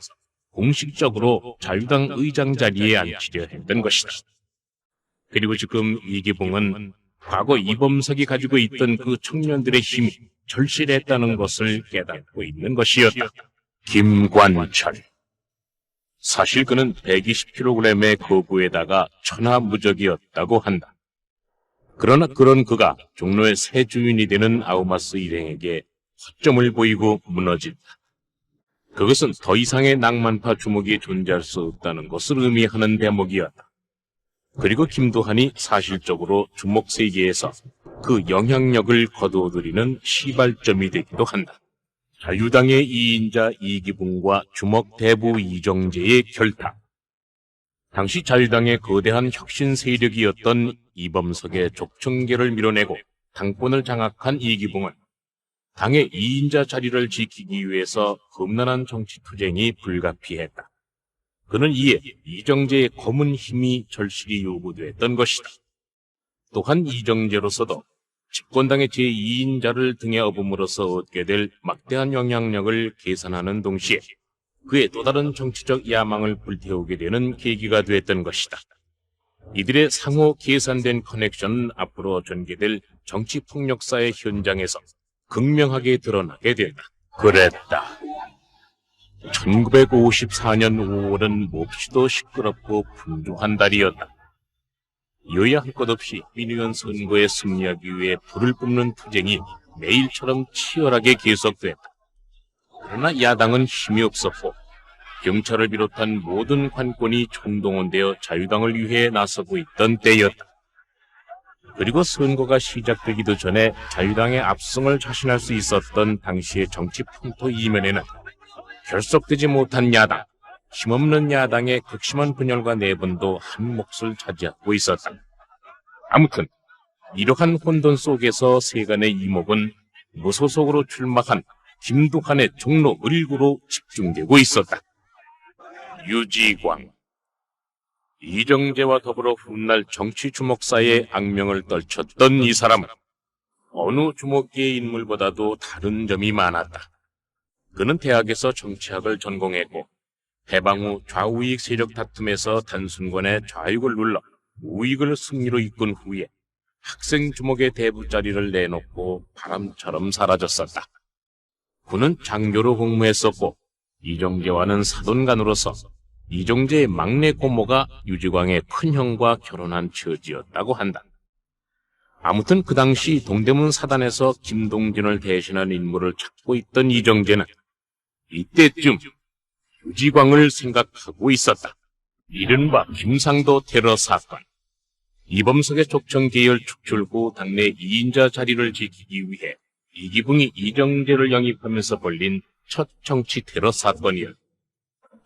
공식적으로 자유당 의장 자리에 앉히려 했던 것이다. 그리고 지금 이기붕은 과거 이범석이 가지고 있던 그 청년들의 힘이 절실했다는 것을 깨닫고 있는 것이었다. 김관철. 사실 그는 120kg의 거구에다가 천하무적이었다고 한다. 그러나 그런 그가 종로의 새 주인이 되는 아우마스 일행에게 허점을 보이고 무너진다. 그것은 더 이상의 낭만파 주목이 존재할 수 없다는 것을 의미하는 대목이었다. 그리고 김두한이 사실적으로 주목 세계에서 그 영향력을 거두어들이는 시발점이 되기도 한다. 자유당의 2인자 이기붕과 주목 대부 이정재의 결탁. 당시 자유당의 거대한 혁신 세력이었던 이범석의 족청계를 밀어내고 당권을 장악한 이기붕은 당의 2인자 자리를 지키기 위해서 험난한 정치투쟁이 불가피했다. 그는 이에 이정재의 검은 힘이 절실히 요구됐던 것이다. 또한 이정재로서도 집권당의 제2인자를 등에 업음으로써 얻게 될 막대한 영향력을 계산하는 동시에 그의 또 다른 정치적 야망을 불태우게 되는 계기가 됐던 것이다. 이들의 상호 계산된 커넥션은 앞으로 전개될 정치폭력사의 현장에서 극명하게 드러나게 된다. 그랬다. 1954년 5월은 몹시도 시끄럽고 분주한 달이었다. 여야 할 것 없이 민의원 선거에 승리하기 위해 불을 뿜는 투쟁이 매일처럼 치열하게 계속됐다. 그러나 야당은 힘이 없었고 경찰을 비롯한 모든 관권이 총동원되어 자유당을 위해 나서고 있던 때였다. 그리고 선거가 시작되기도 전에 자유당의 압승을 자신할 수 있었던 당시의 정치 풍토 이면에는 결속되지 못한 야당, 힘없는 야당의 극심한 분열과 내분도 한 몫을 차지하고 있었다. 아무튼 이러한 혼돈 속에서 세간의 이목은 무소속으로 출마한 김두한의 종로 을구로 집중되고 있었다. 유지광. 이정재와 더불어 훗날 정치 주목사의 악명을 떨쳤던 이 사람은 어느 주목계의 인물보다도 다른 점이 많았다. 그는 대학에서 정치학을 전공했고 해방 후 좌우익 세력 다툼에서 단순권의 좌익을 눌러 우익을 승리로 이끈 후에 학생 주목의 대부 자리를 내놓고 바람처럼 사라졌었다. 그는 장교로 복무했었고 이정재와는 사돈간으로서 이정재의 막내 고모가 유지광의 큰형과 결혼한 처지였다고 한다. 아무튼 그 당시 동대문 사단에서 김동진을 대신한 인물을 찾고 있던 이정재는 이때쯤 유지광을 생각하고 있었다. 이른바 김상도 테러 사건. 이범석의 족청 계열 축출 후 당내 2인자 자리를 지키기 위해 이기붕이 이정재를 영입하면서 벌린 첫 정치 테러 사건이었다.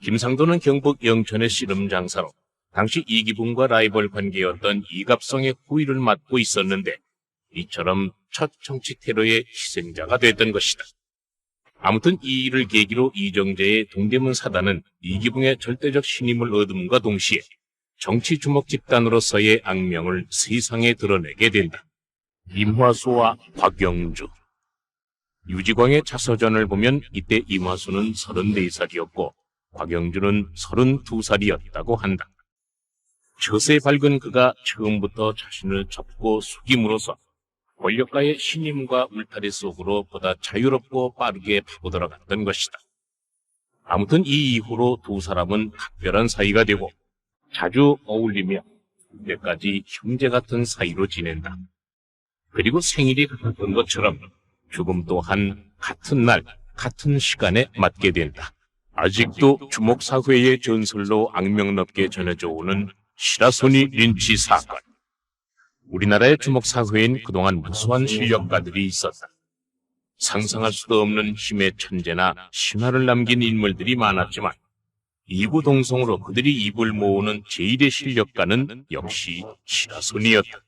김상도는 경북 영천의 씨름 장사로 당시 이기붕과 라이벌 관계였던 이갑성의 후위를 맡고 있었는데 이처럼 첫 정치 테러의 희생자가 됐던 것이다. 아무튼 이 일을 계기로 이정재의 동대문 사단은 이기붕의 절대적 신임을 얻음과 동시에 정치 주목 집단으로서의 악명을 세상에 드러내게 된다. 임화수와 곽영주. 유지광의 자서전을 보면 이때 임화수는 34살이었고 곽영주는 32살이었다고 한다. 처세 밝은 그가 처음부터 자신을 접고 숙임으로써 권력가의 신임과 울타리 속으로 보다 자유롭고 빠르게 파고들어갔던 것이다. 아무튼 이 이후로 두 사람은 각별한 사이가 되고 자주 어울리며 그때까지 형제 같은 사이로 지낸다. 그리고 생일이 같았던 것처럼 죽음 또한 같은 날, 같은 시간에 맞게 된다. 아직도 주목사회의 전설로 악명높게 전해져 오는 시라소니 린치 사건. 우리나라의 주목사회엔 그동안 무수한 실력가들이 있었다. 상상할 수도 없는 힘의 천재나 신화를 남긴 인물들이 많았지만 이구동성으로 그들이 입을 모으는 제1의 실력가는 역시 시라소니였다.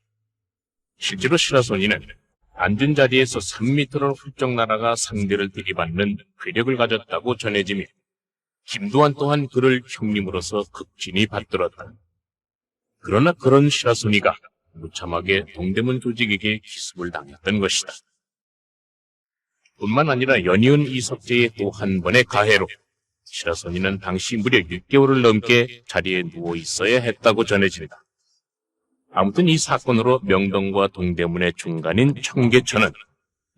실제로 시라소니는 앉은 자리에서 3m를 훌쩍 날아가 상대를 들이받는 괴력을 가졌다고 전해지며 김두한 또한 그를 형님으로서 극진히 받들었다. 그러나 그런 시라소니가 무참하게 동대문 조직에게 기습을 당했던 것이다. 뿐만 아니라 연이은 이석재의 또 한 번의 가해로 시라소니는 당시 무려 6개월을 넘게 자리에 누워 있어야 했다고 전해진다. 아무튼 이 사건으로 명동과 동대문의 중간인 청계천은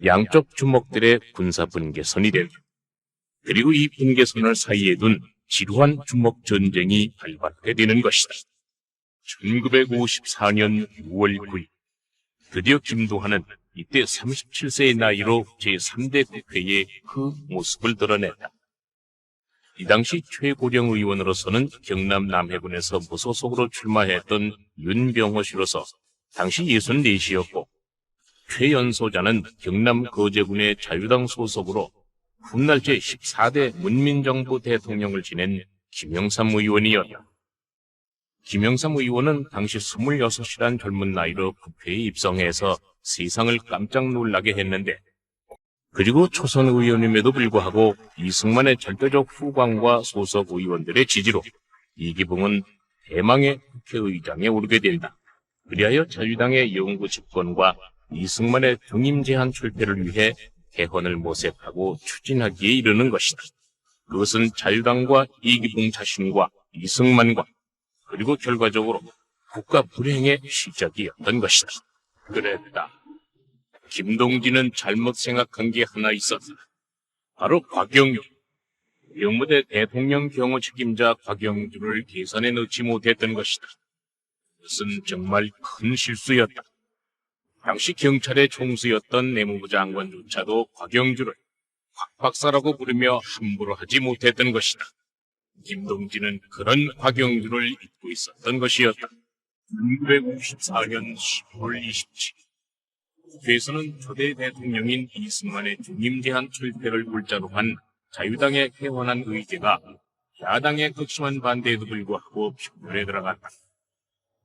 양쪽 주목들의 군사 분계선이 되고 그리고 이 분계선을 사이에 둔 지루한 주목 전쟁이 발발하게 되는 것이다. 1954년 6월 9일 드디어 김두한은 이때 37세의 나이로 제3대 국회에 그 모습을 드러냈다. 이 당시 최고령 의원으로서는 경남 남해군에서 무소속으로 출마했던 윤병호 씨로서 당시 64이었고 최연소자는 경남 거제군의 자유당 소속으로 훗날 제14대 문민정부 대통령을 지낸 김영삼 의원이었다. 김영삼 의원은 당시 26이란 젊은 나이로 국회에 입성해서 세상을 깜짝 놀라게 했는데 그리고 초선 의원임에도 불구하고 이승만의 절대적 후광과 소속 의원들의 지지로 이기붕은 대망의 국회의장에 오르게 된다. 그리하여 자유당의 영구 집권과 이승만의 등임 제한 철폐를 위해 개헌을 모색하고 추진하기에 이르는 것이다. 그것은 자유당과 이기붕 자신과 이승만과 그리고 결과적으로 국가 불행의 시작이었던 것이다. 그랬다. 김동진은 잘못 생각한 게 하나 있었다. 바로 곽영주. 영무대 대통령 경호 책임자 곽영주를 계산에 넣지 못했던 것이다. 그것은 정말 큰 실수였다. 당시 경찰의 총수였던 내무부 장관조차도 곽영주를 곽 박사라고 부르며 함부로 하지 못했던 것이다. 김동진은 그런 곽영주를 잊고 있었던 것이었다. 1954년 10월 27일 국회에서는 초대 대통령인 이승만의 중임 제한 철폐를 골자로 한 자유당의 개헌안 의제가 야당의 극심한 반대에도 불구하고 표결에 들어갔다.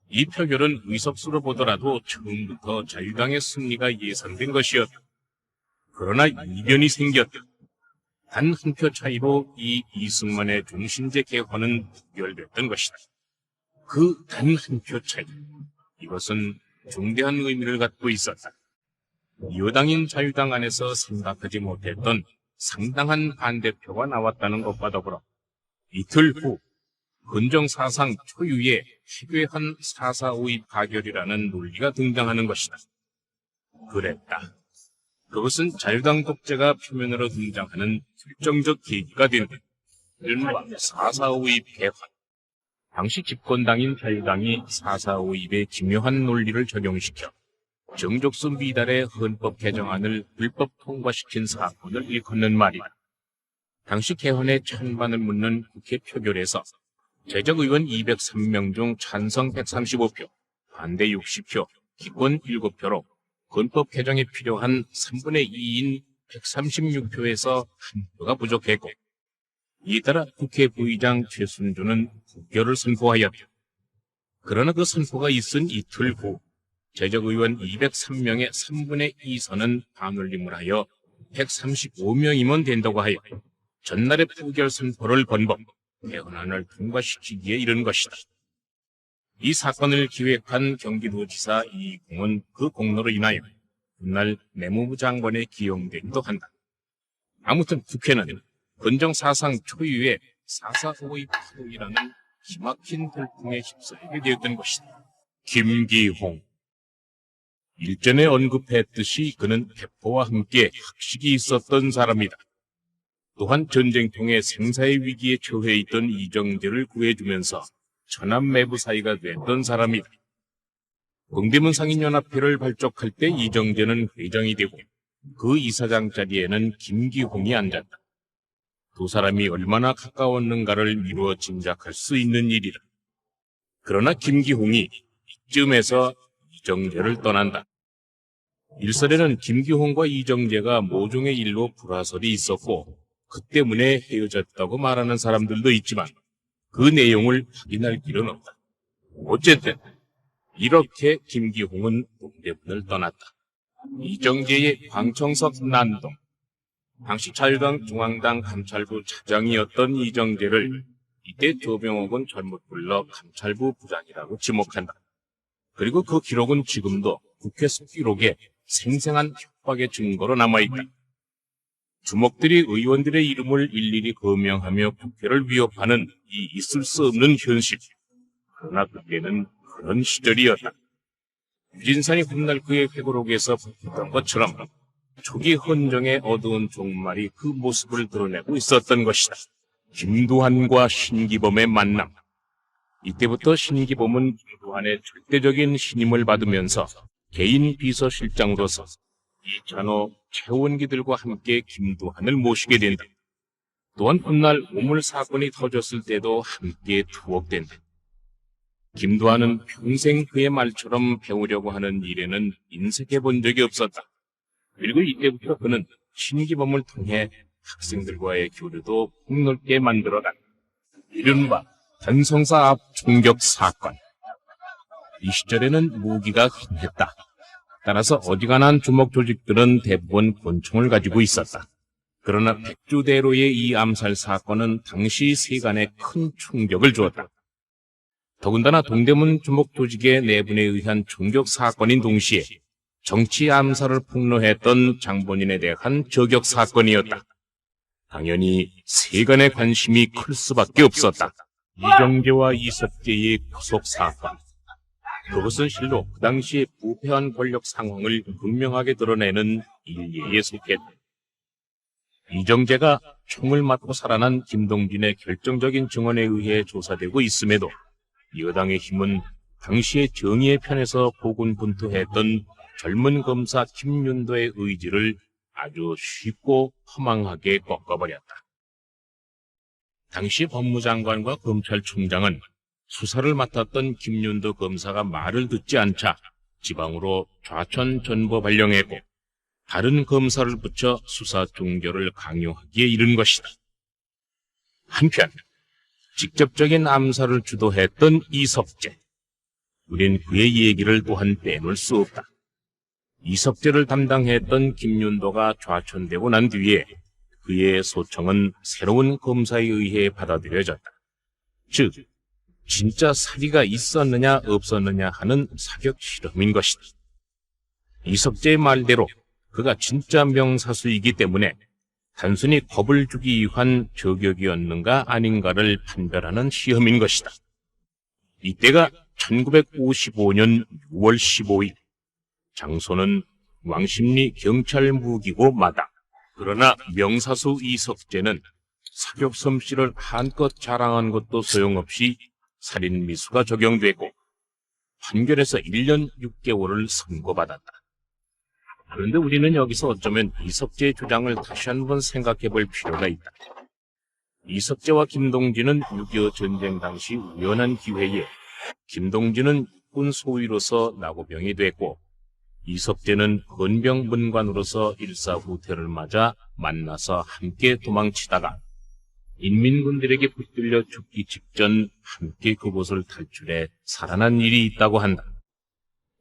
이 표결은 의석수로 보더라도 처음부터 자유당의 승리가 예상된 것이었다. 그러나 이변이 생겼다. 단 한 표 차이로 이 이승만의 종신제 개헌은 부결됐던 것이다. 그 단 한 표 차이, 이것은 중대한 의미를 갖고 있었다. 여당인 자유당 안에서 생각하지 못했던 상당한 반대표가 나왔다는 것과 더불어 이틀 후 헌정사상 초유의 희괴한 4.4.5의 파결이라는 논리가 등장하는 것이다. 그랬다. 그것은 자유당 독재가 표면으로 등장하는 결정적 계기가 된다. 이른바 4.4.5의 폐환. 당시 집권당인 자유당이 4.4.5입의 기묘한 논리를 적용시켜 정족수 미달의 헌법 개정안을 불법 통과시킨 사건을 일컫는 말이다. 당시 개헌의 찬반을 묻는 국회 표결에서 재적의원 203명 중 찬성 135표, 반대 60표, 기권 7표로 헌법 개정에 필요한 3분의 2인 136표에서 한 표가 부족했고, 이에 따라 국회 부의장 최순조는 부결을 선포하였다. 그러나 그 선포가 있은 이틀 후 재적의원 203명의 3분의 2선은 반올림을 하여 135명이면 된다고 하여 전날의 부결 선포를 번복, 개헌안을 통과시키기에 이른 것이다. 이 사건을 기획한 경기도지사 이익웅은 그 공로로 인하여 훗날 내무부 장관에 기용되기도 한다. 아무튼 국회는 헌정사상 초유의 4.4.5의 파도이라는 기막힌 돌풍에 휩쓸리게 되었던 것이다. 김기홍. 일전에 언급했듯이 그는 태포와 함께 학식이 있었던 사람이다. 또한 전쟁통에 생사의 위기에 처해 있던 이정재를 구해주면서 천안매부 사이가 됐던 사람이다. 동대문 상인연합회를 발족할 때 이정재는 회장이 되고 그 이사장 자리에는 김기홍이 앉았다. 두 사람이 얼마나 가까웠는가를 미루어 짐작할 수 있는 일이다. 그러나 김기홍이 이쯤에서 이정재를 떠난다. 일설에는 김기홍과 이정재가 모종의 일로 불화설이 있었고 그 때문에 헤어졌다고 말하는 사람들도 있지만 그 내용을 확인할 길은 없다. 어쨌든 이렇게 김기홍은 동대문을 떠났다. 이정재의 광청석 난동. 당시 자유당 중앙당 감찰부 차장이었던 이정재를 이때 조병옥은 잘못 불러 감찰부 부장이라고 지목한다. 그리고 그 기록은 지금도 국회 속기록에 생생한 협박의 증거로 남아있다. 주목들이 의원들의 이름을 일일이 거명하며 국회를 위협하는 이 있을 수 없는 현실. 그러나 그때는 그런 시절이었다. 유진산이 훗날 그의 회고록에서 밝혔던 것처럼 초기 헌정의 어두운 종말이 그 모습을 드러내고 있었던 것이다. 김두한과 신기범의 만남. 이때부터 신기범은 김두한의 절대적인 신임을 받으면서 개인 비서실장으로서 이찬호, 최원기들과 함께 김두한을 모시게 된다. 또한 훗날 오물 사건이 터졌을 때도 함께 투옥된다. 김두한은 평생 그의 말처럼 배우려고 하는 일에는 인색해 본 적이 없었다. 그리고 이때부터 그는 신기범을 통해 학생들과의 교류도 폭넓게 만들어갔다. 이른바 전성사 앞 총격 사건. 이 시절에는 무기가 흔했다. 따라서 어지간한 주먹 조직들은 대부분 권총을 가지고 있었다. 그러나 백주대로의 이 암살 사건은 당시 세간에 큰 충격을 주었다. 더군다나 동대문 주먹 조직의 내분에 의한 총격 사건인 동시에 정치 암살을 폭로했던 장본인에 대한 저격 사건이었다. 당연히 세간의 관심이 클 수밖에 없었다. 이정재와 이석재의 구속 사건. 그것은 실로 그 당시의 부패한 권력 상황을 분명하게 드러내는 일례에 속했다. 이정재가 총을 맞고 살아난 김동진의 결정적인 증언에 의해 조사되고 있음에도 여당의 힘은 당시의 정의의 편에서 고군분투했던 젊은 검사 김윤도의 의지를 아주 쉽고 허망하게 꺾어버렸다. 당시 법무장관과 검찰총장은 수사를 맡았던 김윤도 검사가 말을 듣지 않자 지방으로 좌천 전보 발령했고 다른 검사를 붙여 수사 종결을 강요하기에 이른 것이다. 한편 직접적인 암살을 주도했던 이석재. 우린 그의 얘기를 또한 빼놓을 수 없다. 이석재를 담당했던 김윤도가 좌천되고 난 뒤에 그의 소청은 새로운 검사에 의해 받아들여졌다. 즉, 진짜 사기가 있었느냐 없었느냐 하는 사격 실험인 것이다. 이석재의 말대로 그가 진짜 명사수이기 때문에 단순히 겁을 주기 위한 저격이었는가 아닌가를 판별하는 시험인 것이다. 이때가 1955년 6월 15일. 장소는 왕십리 경찰 무기고 마당. 그러나 명사수 이석재는 사격 솜씨를 한껏 자랑한 것도 소용없이 살인미수가 적용되고 판결에서 1년 6개월을 선고받았다. 그런데 우리는 여기서 어쩌면 이석재의 주장을 다시 한번 생각해 볼 필요가 있다. 이석재와 김동진은 6.25 전쟁 당시 우연한 기회에 김동진은 육군 소위로서 나고병이 됐고 이석재는 헌병문관으로서 일사후퇴를 맞아 만나서 함께 도망치다가 인민군들에게 붙들려 죽기 직전 함께 그곳을 탈출해 살아난 일이 있다고 한다.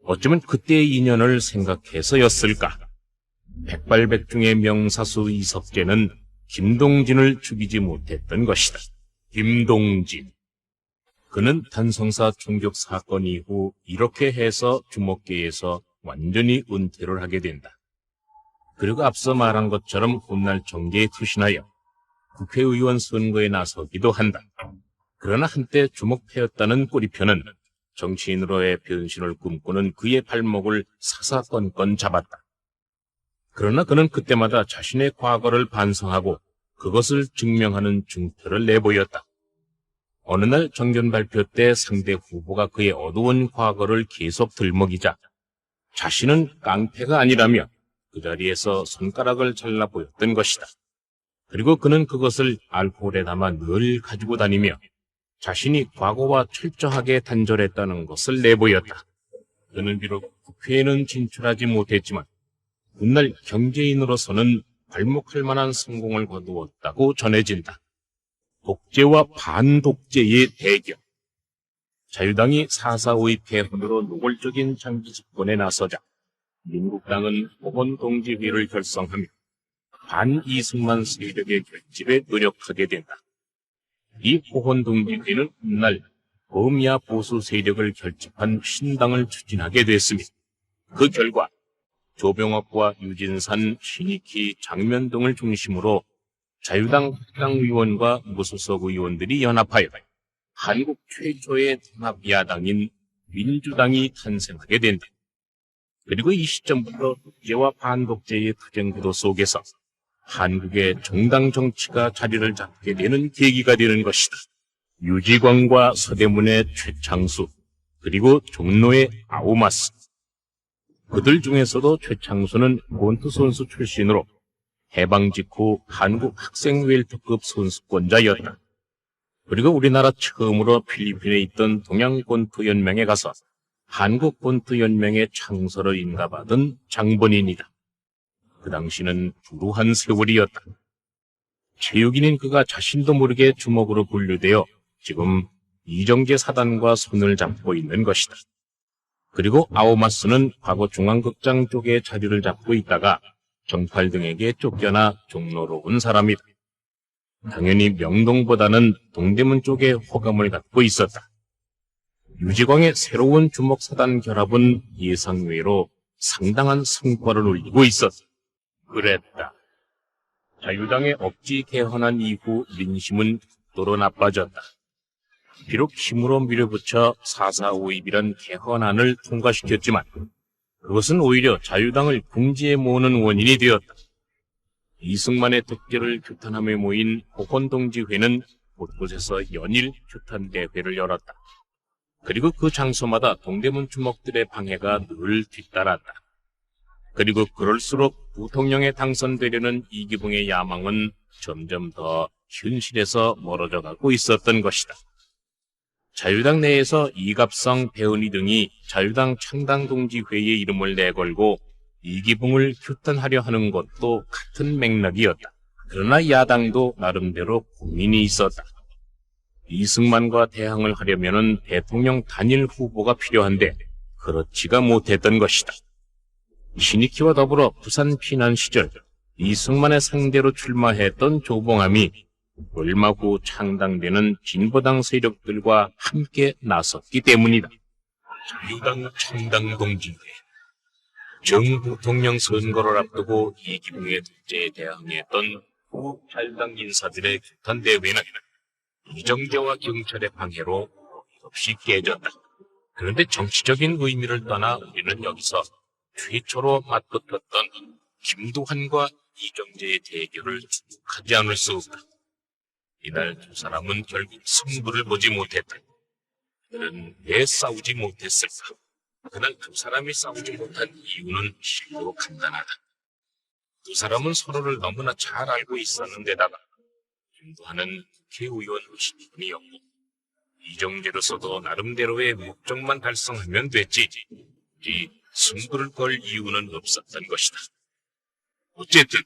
어쩌면 그때의 인연을 생각해서였을까? 백발백중의 명사수 이석재는 김동진을 죽이지 못했던 것이다. 김동진. 그는 단성사 총격 사건 이후 이렇게 해서 주먹계에서 완전히 은퇴를 하게 된다. 그리고 앞서 말한 것처럼 훗날 정계에 투신하여 국회의원 선거에 나서기도 한다. 그러나 한때 주목패였다는 꼬리표는 정치인으로의 변신을 꿈꾸는 그의 발목을 사사건건 잡았다. 그러나 그는 그때마다 자신의 과거를 반성하고 그것을 증명하는 중표를 내보였다. 어느 날 정견 발표 때 상대 후보가 그의 어두운 과거를 계속 들먹이자 자신은 깡패가 아니라며 그 자리에서 손가락을 잘라 보였던 것이다. 그리고 그는 그것을 알코올에 담아 늘 가지고 다니며 자신이 과거와 철저하게 단절했다는 것을 내보였다. 그는 비록 국회에는 진출하지 못했지만 훗날 경제인으로서는 발목할 만한 성공을 거두었다고 전해진다. 독재와 반독재의 대결. 자유당이 4.4.5의 폐헌으로 노골적인 장기 집권에 나서자 민국당은 호헌동지회를 결성하며 반이승만 세력의 결집에 노력하게 된다. 이 호헌동지회는 훗날 범야 보수 세력을 결집한 신당을 추진하게 됐으며 그 결과 조병옥과 유진산, 신익희, 장면동을 중심으로 자유당 합당 의원과 무소속 의원들이 연합하여 한국 최초의 통합야당인 민주당이 탄생하게 된다. 그리고 이 시점부터 독재와 반독재의 투쟁구도 속에서 한국의 정당 정치가 자리를 잡게 되는 계기가 되는 것이다. 유지광과 서대문의 최창수, 그리고 종로의 아우마스. 그들 중에서도 최창수는 권투 선수 출신으로 해방 직후 한국 학생 웰터급 선수권자였다. 그리고 우리나라 처음으로 필리핀에 있던 동양권투연맹에 가서 한국권투연맹의 창설을 인가받은 장본인이다. 그 당시는 불우한 세월이었다. 체육인인 그가 자신도 모르게 주먹으로 분류되어 지금 이정재 사단과 손을 잡고 있는 것이다. 그리고 아오마스는 과거 중앙극장 쪽에 자리를 잡고 있다가 정팔 등에게 쫓겨나 종로로 온 사람이다. 당연히 명동보다는 동대문 쪽에 호감을 갖고 있었다. 유지광의 새로운 주먹사단 결합은 예상외로 상당한 성과를 올리고 있었다. 그랬다. 자유당의 억지 개헌한 이후 민심은 극도로 나빠졌다. 비록 힘으로 밀어붙여 4.4.5입이란 개헌안을 통과시켰지만 그것은 오히려 자유당을 궁지에 모으는 원인이 되었다. 이승만의 득대를 규탄하며 모인 호헌동지회는 곳곳에서 연일 규탄대회를 열었다. 그리고 그 장소마다 동대문 주먹들의 방해가 늘 뒤따랐다. 그리고 그럴수록 부통령에 당선되려는 이기붕의 야망은 점점 더 현실에서 멀어져 가고 있었던 것이다. 자유당 내에서 이갑성, 배은희 등이 자유당 창당동지회의 이름을 내걸고 이기붕을 규탄하려 하는 것도 같은 맥락이었다. 그러나 야당도 나름대로 고민이 있었다. 이승만과 대항을 하려면 대통령 단일 후보가 필요한데 그렇지가 못했던 것이다. 신익희와 더불어 부산 피난 시절 이승만의 상대로 출마했던 조봉암이 얼마 후 창당되는 진보당 세력들과 함께 나섰기 때문이다. 자유당 창당 동지회 정부통령 선거를 앞두고 이기붕의 독재에 대항했던 자유당 인사들의 규탄대회는 이정재와 경찰의 방해로 없이 깨졌다. 그런데 정치적인 의미를 떠나 우리는 여기서 최초로 맞붙었던 김두한과 이정재의 대결을 주목하지 않을 수 없다. 이날 두 사람은 결국 승부를 보지 못했다. 그들은 왜 싸우지 못했을까? 그날 두 사람이 싸우지 못한 이유는 실로 간단하다. 두 사람은 서로를 너무나 잘 알고 있었는데다가 김두한은 국회의원 신분이었고 이정재로서도 나름대로의 목적만 달성하면 됐지 이 승부를 걸 이유는 없었던 것이다. 어쨌든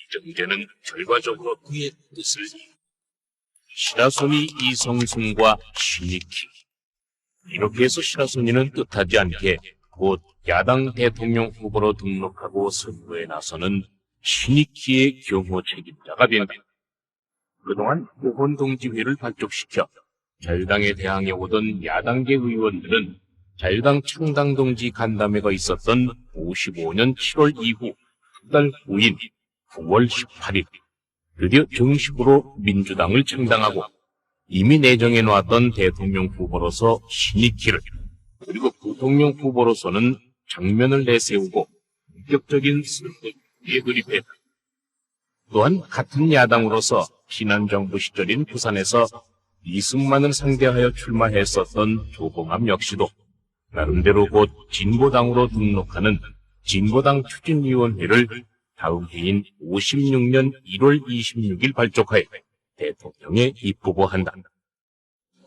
이정재는 결과적으로 그의 뜻을 시라소니 이성순과 신익희 이렇게 해서 시라소니는 뜻하지 않게 곧 야당 대통령 후보로 등록하고 선거에 나서는 신익희의 경호 책임자가 된다. 그동안 보훈동지회를 발족시켜 자유당에 대항해 오던 야당계 의원들은 자유당 창당동지 간담회가 있었던 55년 7월 이후 한 달 후인 9월 18일 드디어 정식으로 민주당을 창당하고 이미 내정해 놓았던 대통령 후보로서 신익희를 그리고 부통령 후보로서는 장면을 내세우고 본격적인 선거에 돌입했다. 또한 같은 야당으로서 지난정부 시절인 부산에서 이승만을 상대하여 출마했었던 조봉암 역시도 나름대로 곧 진보당으로 등록하는 진보당 추진위원회를 다음 해인 56년 1월 26일 발족하여 대통령에 입후보한다.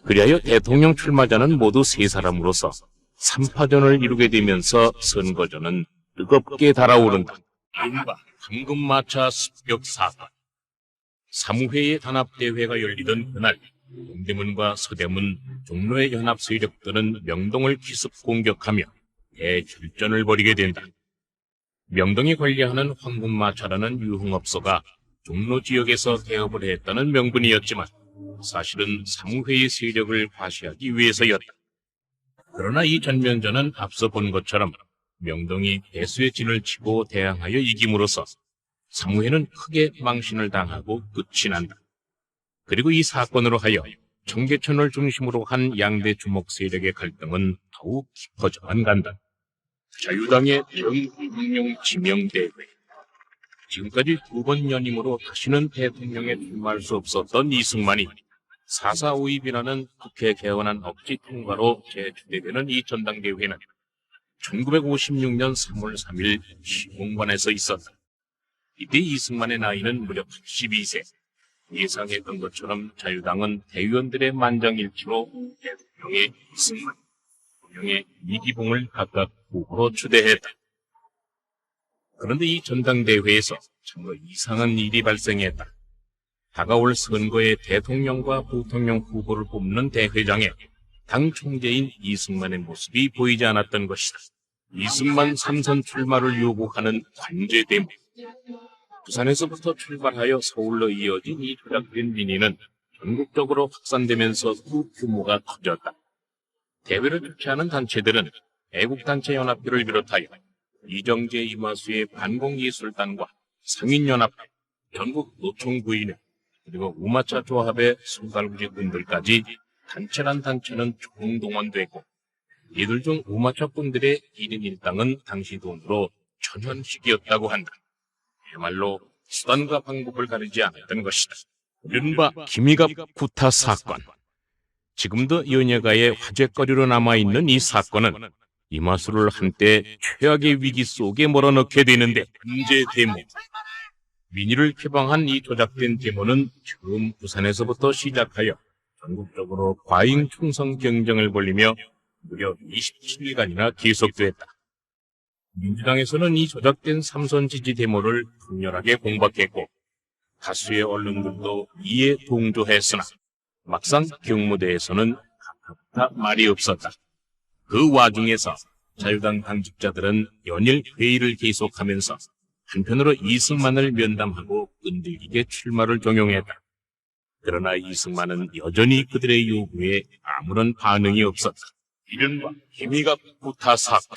그리하여 대통령 출마자는 모두 세 사람으로서 3파전을 이루게 되면서 선거전은 뜨겁게 달아오른다. 이른바 황금마차 습격 사건. 사무회의 단합대회가 열리던 그날 동대문과 서대문, 종로의 연합 세력들은 명동을 기습 공격하며 대출전을 벌이게 된다. 명동이 관리하는 황금마차라는 유흥업소가 종로 지역에서 개업을 했다는 명분이었지만 사실은 사무회의 세력을 과시하기 위해서였다. 그러나 이 전면전은 앞서 본 것처럼 명동이 대수의 진을 치고 대항하여 이김으로써 사무회는 크게 망신을 당하고 끝이 난다. 그리고 이 사건으로 하여 청계천을 중심으로 한 양대 주목 세력의 갈등은 더욱 깊어져만 간다. 자유당의 대통령 지명대회. 지금까지 두 번 연임으로 다시는 대통령에 출마할 수 없었던 이승만이 4.4 5입이라는 국회 개헌안 억지 통과로 재추대되는 이 전당대회는 1956년 3월 3일 시공관에서 있었다. 이때 이승만의 나이는 무려 82세. 예상했던 것처럼 자유당은 대의원들의 만장일치로 대통령의 이승만, 부통령의 이기붕을 각각 후보로 추대했다. 그런데 이 전당대회에서 참으로 이상한 일이 발생했다. 다가올 선거에 대통령과 부통령 후보를 뽑는 대회장에 당 총재인 이승만의 모습이 보이지 않았던 것이다. 이승만 3선 출마를 요구하는 관제 데모. 부산에서부터 출발하여 서울로 이어진 이 조작된 민의는 전국적으로 확산되면서 그 규모가 커졌다. 대회를 주최하는 단체들은 애국단체연합회를 비롯하여 이정재 이마수의 반공예술단과 상인연합회, 전국 노총구인회, 그리고 우마차 조합의 손갈구지꾼들까지 단체란 단체는 총동원되고 이들 중 우마차꾼들의 1인 1당은 당시 돈으로 1000원씩이었다고 한다. 그야말로 수단과 방법을 가리지 않았던 것이다. 이른바 김희갑 구타 사건. 지금도 연예가의 화제거리로 남아있는 이 사건은 이마수를 한때 최악의 위기 속에 몰아넣게 되는데 문제 데모. 민의를 표방한 이 조작된 데모는 처음 부산에서부터 시작하여 전국적으로 과잉 충성 경쟁을 벌이며 무려 27일간이나 계속됐다. 민주당에서는 이 조작된 삼선 지지 데모를 분열하게 공박했고 다수의 언론들도 이에 동조했으나 막상 경무대에서는 각각 말이 없었다. 그 와중에서 자유당 당직자들은 연일 회의를 계속하면서 한편으로 이승만을 면담하고 끈질기게 출마를 종용했다. 그러나 이승만은 여전히 그들의 요구에 아무런 반응이 없었다. 이른바 김희갑 구타 사건.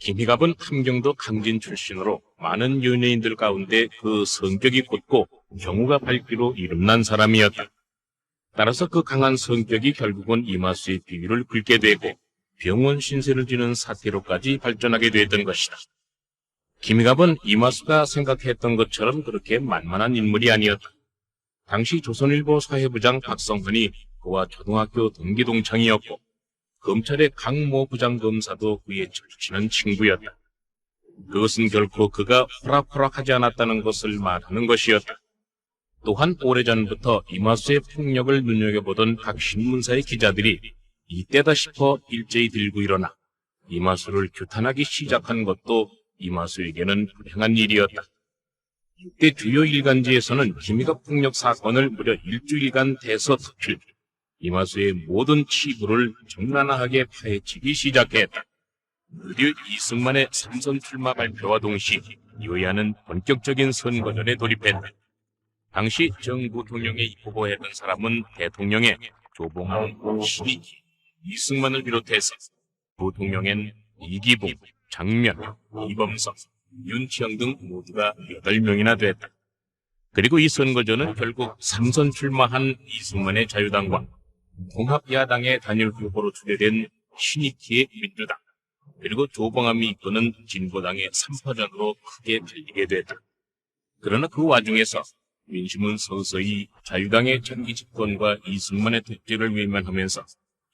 김희갑은 함경도 강진 출신으로 많은 연예인들 가운데 그 성격이 곧고 경우가 밝기로 이름난 사람이었다. 따라서 그 강한 성격이 결국은 이마수의 비위를 긁게 되고 병원 신세를 지는 사태로까지 발전하게 됐던 것이다. 김희갑은 이마수가 생각했던 것처럼 그렇게 만만한 인물이 아니었다. 당시 조선일보 사회부장 박성환이 그와 초등학교 동기 동창이었고 검찰의 강모 부장검사도 그의 절친한 친구였다. 그것은 결코 그가 호락호락하지 않았다는 것을 말하는 것이었다. 또한 오래전부터 이마수의 폭력을 눈여겨보던 각 신문사의 기자들이 이때다 싶어 일제히 들고 일어나 이마수를 규탄하기 시작한 것도 이마수에게는 불행한 일이었다. 이때 주요 일간지에서는 김희갑 폭력 사건을 무려 일주일간 대서특필, 이마수의 모든 치부를 적나라하게 파헤치기 시작했다. 드디어 이승만의 삼선 출마 발표와 동시 여야는 본격적인 선거전에 돌입했다. 당시 정 부통령에 후보했던 사람은 대통령의 조봉암, 신익희, 이승만을 비롯해서 부통령엔 이기붕, 장면, 이범석, 윤치영 등 모두가 8명이나 됐다. 그리고 이 선거전은 결국 삼선 출마한 이승만의 자유당과 통합야당의 단일 후보로 추대된 신익희의 민주당, 그리고 조봉암이 이끄는 진보당의 3파전으로 크게 갈리게 됐다. 그러나 그 와중에서 민심은 서서히 자유당의 장기 집권과 이승만의 독재를 외면하면서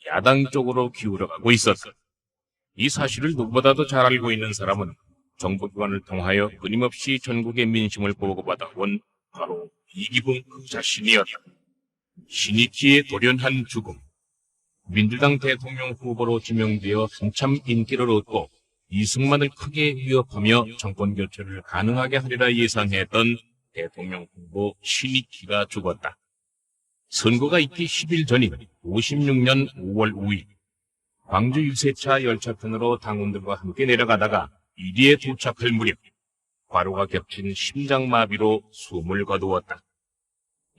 야당 쪽으로 기울어가고 있었다. 이 사실을 누구보다도 잘 알고 있는 사람은 정보기관을 통하여 끊임없이 전국의 민심을 보고받아온 바로 이기붕 그 자신이었다. 신익희의 돌연한 죽음, 민주당 대통령 후보로 지명되어 한참 인기를 얻고 이승만을 크게 위협하며 정권 교체를 가능하게 하리라 예상했던 대통령 후보 신익희가 죽었다. 선거가 있기 10일 전인 56년 5월 5일, 광주 유세차 열차편으로 당원들과 함께 내려가다가 이리에 도착할 무렵 과로가 겹친 심장마비로 숨을 거두었다.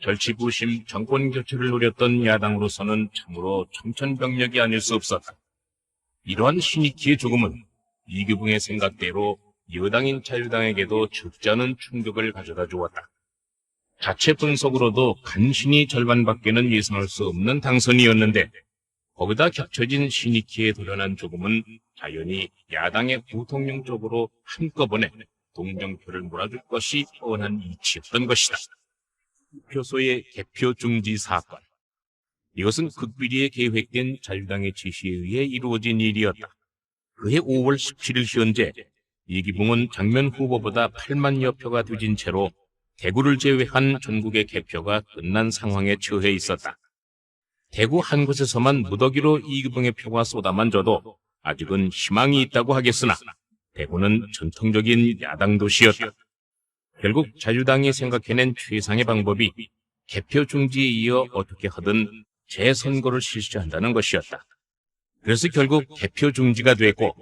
절치부심 정권 교체를 노렸던 야당으로서는 참으로 청천벽력이 아닐 수 없었다. 이러한 신익희의 죽음은 이기붕의 생각대로 여당인 자유당에게도 적지 않은 충격을 가져다 주었다. 자체 분석으로도 간신히 절반밖에는 예상할 수 없는 당선이었는데 거기다 겹쳐진 신익희의 돌연한 죽음은 자연히 야당의 부통령 쪽으로 한꺼번에 동정표를 몰아줄 것이 뻔한 이치였던 것이다. 표소의 개표 중지 사건. 이것은 극비리에 계획된 자유당의 지시에 의해 이루어진 일이었다. 그해 5월 17일 현재 이기붕은 장면 후보보다 8만여 표가 뒤진 채로 대구를 제외한 전국의 개표가 끝난 상황에 처해 있었다. 대구 한 곳에서만 무더기로 이기붕의 표가 쏟아만 져도 아직은 희망이 있다고 하겠으나 대구는 전통적인 야당 도시였다. 결국 자유당이 생각해낸 최상의 방법이 개표 중지에 이어 어떻게 하든 재선거를 실시한다는 것이었다. 그래서 결국 개표 중지가 됐고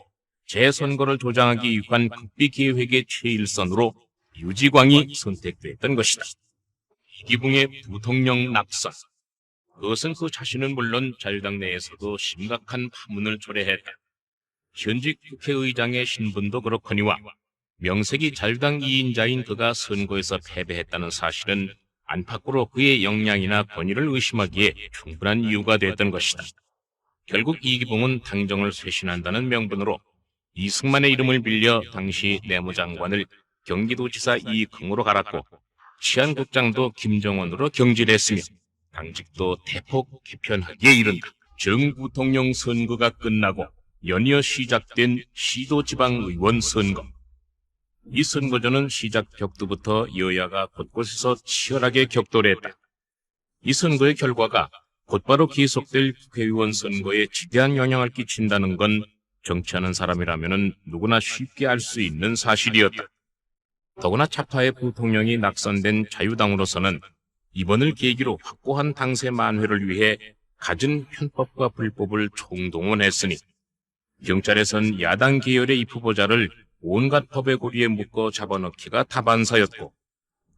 재선거를 조장하기 위한 극비 계획의 최일선으로 유지광이 선택됐던 것이다. 이기붕의 부통령 낙선. 그것은 그 자신은 물론 자유당 내에서도 심각한 파문을 초래했다. 현직 국회의장의 신분도 그렇거니와 명색이 자유당 2인자인 그가 선거에서 패배했다는 사실은 안팎으로 그의 역량이나 권위를 의심하기에 충분한 이유가 됐던 것이다. 결국 이기붕은 당정을 쇄신한다는 명분으로 이승만의 이름을 빌려 당시 내무장관을 경기도지사 이익흥으로 갈았고 치안국장도 김정원으로 경질했으며 당직도 대폭 개편하기에 이른다. 정부통령 선거가 끝나고 연이어 시작된 시도지방의원 선거. 이 선거전은 시작 격두부터 여야가 곳곳에서 치열하게 격돌했다. 이 선거의 결과가 곧바로 계속될 국회의원 선거에 지대한 영향을 끼친다는 건 정치하는 사람이라면 누구나 쉽게 알 수 있는 사실이었다. 더구나 차파의 부통령이 낙선된 자유당으로서는 이번을 계기로 확고한 당세 만회를 위해 갖은 편법과 불법을 총동원했으니 경찰에선 야당 계열의 이 후보자를 온갖 법의 고리에 묶어 잡아넣기가 다반사였고,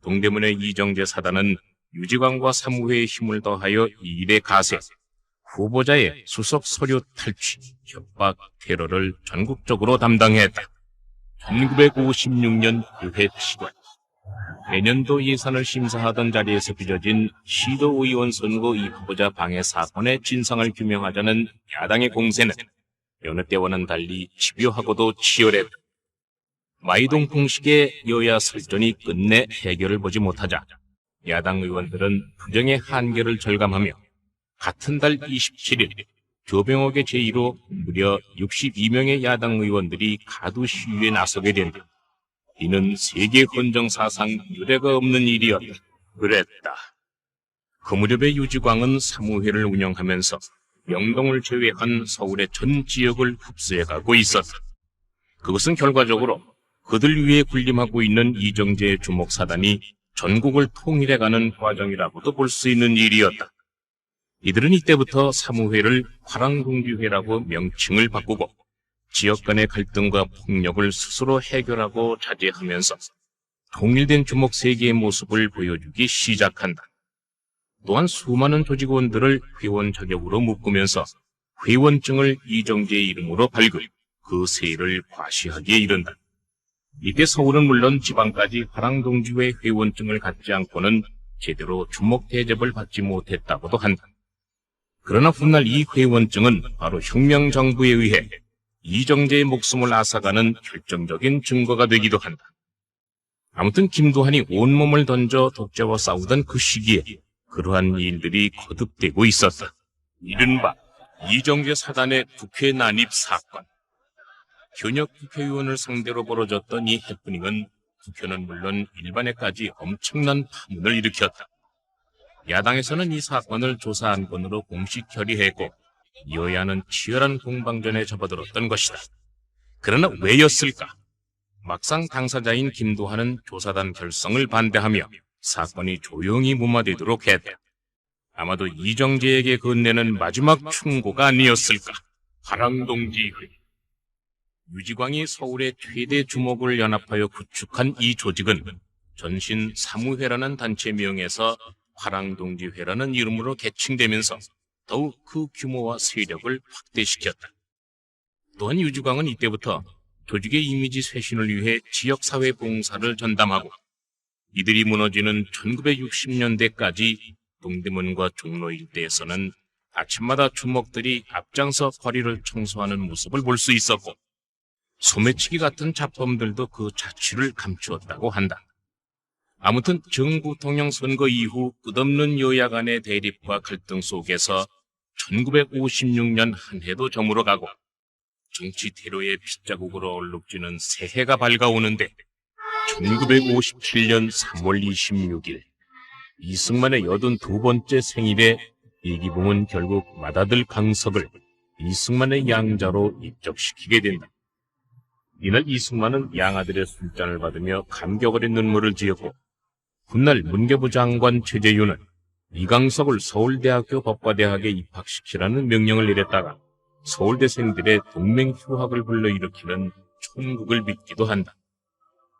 동대문의 이정재 사단은 유지광과 사무회의 힘을 더하여 이 일의 가세, 후보자의 수석 서류 탈취, 협박, 테러를 전국적으로 담당했다. 1956년 9회 7월, 내년도 예산을 심사하던 자리에서 빚어진 시도의원 선거 이 후보자 방해 사건의 진상을 규명하자는 야당의 공세는 여느 때와는 달리 집요하고도 치열했다. 마이동 풍식의 여야 설전이 끝내 해결을 보지 못하자 야당 의원들은 부정의 한계를 절감하며 같은 달 27일 조병옥의 제의로 무려 62명의 야당 의원들이 가두 시위에 나서게 된다. 이는 세계 헌정 사상 유례가 없는 일이었다. 그랬다. 그 무렵에 유지광은 사무회를 운영하면서 명동을 제외한 서울의 전 지역을 흡수해가고 있었다. 그것은 결과적으로 그들 위에 군림하고 있는 이정재의 주목사단이 전국을 통일해가는 과정이라고도 볼 수 있는 일이었다. 이들은 이때부터 사무회를 화랑동지회라고 명칭을 바꾸고 지역 간의 갈등과 폭력을 스스로 해결하고 자제하면서 통일된 주목 세계의 모습을 보여주기 시작한다. 또한 수많은 조직원들을 회원 자격으로 묶으면서 회원증을 이정재의 이름으로 발급, 그 세를 과시하기에 이른다. 이때 서울은 물론 지방까지 화랑동지회 회원증을 갖지 않고는 제대로 주목 대접을 받지 못했다고도 한다. 그러나 훗날 이 회원증은 바로 혁명정부에 의해 이정재의 목숨을 앗아가는 결정적인 증거가 되기도 한다. 아무튼 김두한이 온몸을 던져 독재와 싸우던 그 시기에 그러한 일들이 거듭되고 있었다. 이른바 이정재 사단의 국회 난입 사건. 현역 국회의원을 상대로 벌어졌던 이 해프닝은 국회는 물론 일반에까지 엄청난 파문을 일으켰다. 야당에서는 이 사건을 조사 안건으로 공식 결의했고 여야는 치열한 공방전에 접어들었던 것이다. 그러나 왜였을까? 막상 당사자인 김두한은 조사단 결성을 반대하며 사건이 조용히 무마되도록 했다. 아마도 이정재에게 건네는 마지막 충고가 아니었을까? 화랑동지회. 유지광이 서울의 최대 주목을 연합하여 구축한 이 조직은 전신 사무회라는 단체명에서 화랑동지회라는 이름으로 개칭되면서 더욱 그 규모와 세력을 확대시켰다. 또한 유지광은 이때부터 조직의 이미지 쇄신을 위해 지역사회 봉사를 전담하고 이들이 무너지는 1960년대까지 동대문과 종로 일대에서는 아침마다 주목들이 앞장서 거리를 청소하는 모습을 볼 수 있었고 소매치기 같은 잡범들도 그 자취를 감추었다고 한다. 아무튼 정부통령 선거 이후 끝없는 여야 간의 대립과 갈등 속에서 1956년 한 해도 저물어가고 정치 테러의 핏자국으로 얼룩지는 새해가 밝아오는데 1957년 3월 26일 이승만의 82번째 생일에 이기붕은 결국 맏아들 강석을 이승만의 양자로 입적시키게 된다. 이날 이승만은 양아들의 술잔을 받으며 감격 어린 눈물을 지었고 훗날 문교부 장관 최재윤은 이강석을 서울대학교 법과대학에 입학시키라는 명령을 내렸다가 서울대생들의 동맹휴학을 불러일으키는 총국을 빚기도 한다.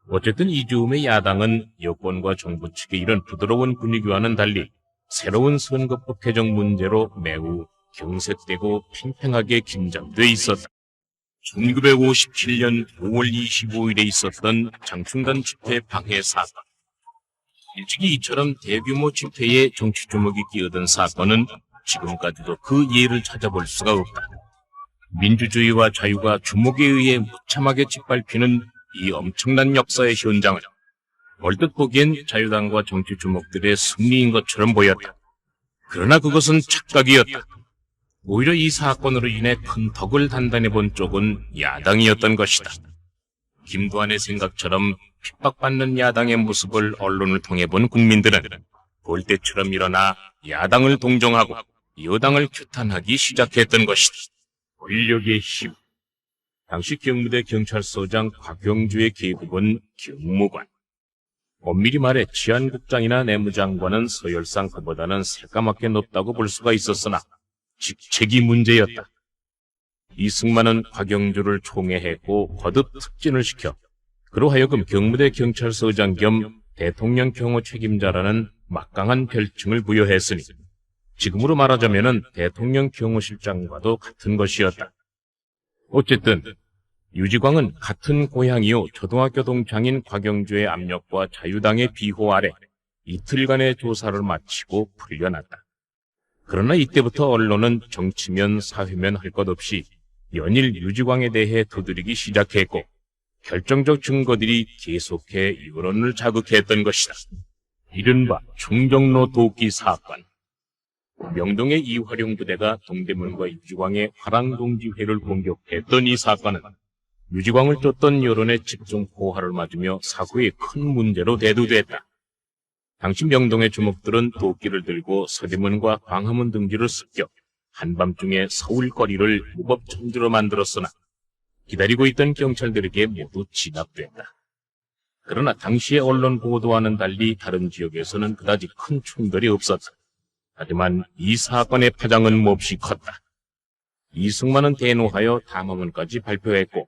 어쨌든 이 즈음의 야당은 여권과 정부 측의 이런 부드러운 분위기와는 달리 새로운 선거법 개정 문제로 매우 경색되고 팽팽하게 긴장돼 있었다. 1957년 5월 25일에 있었던 장충단 집회 방해 사건. 일찍이 이처럼 대규모 집회에 정치 주목이 끼어든 사건은 지금까지도 그 예를 찾아볼 수가 없다. 민주주의와 자유가 주목에 의해 무참하게 짓밟히는 이 엄청난 역사의 현장을 얼뜻 보기엔 자유당과 정치 주목들의 승리인 것처럼 보였다. 그러나 그것은 착각이었다. 오히려 이 사건으로 인해 큰 덕을 단단해 본 쪽은 야당이었던 것이다. 김두한의 생각처럼 핍박받는 야당의 모습을 언론을 통해 본 국민들은 볼 때처럼 일어나 야당을 동정하고 여당을 규탄하기 시작했던 것이다. 권력의 힘. 당시 경무대 경찰서장 곽경주의 계급은 경무관. 엄밀히 말해 치안국장이나 내무장관은 서열상 그보다는 새까맣게 높다고 볼 수가 있었으나 직책이 문제였다. 이승만은 곽경주를 총애했고 거듭 특진을 시켜 그로 하여금 경무대 경찰서장 겸 대통령 경호 책임자라는 막강한 별칭을 부여했으니 지금으로 말하자면은 대통령 경호실장과도 같은 것이었다. 어쨌든 유지광은 같은 고향이요 초등학교 동창인 곽경주의 압력과 자유당의 비호 아래 이틀간의 조사를 마치고 풀려났다. 그러나 이때부터 언론은 정치면 사회면 할 것 없이 연일 유지광에 대해 두드리기 시작했고 결정적 증거들이 계속해 여론을 자극했던 것이다. 이른바 충정로 도끼 사건. 명동의 이화룡 부대가 동대문과 유지광의 화랑동지회를 공격했던 이 사건은 유지광을 쫓던 여론의 집중 포화를 맞으며 사후에 큰 문제로 대두됐다. 당시 명동의 주목들은 도끼를 들고 서대문과 광화문 등지를 습격, 한밤중에 서울 거리를 무법천지로 만들었으나 기다리고 있던 경찰들에게 모두 진압됐다. 그러나 당시의 언론 보도와는 달리 다른 지역에서는 그다지 큰 충돌이 없었다. 하지만 이 사건의 파장은 몹시 컸다. 이승만은 대노하여 담화문까지 발표했고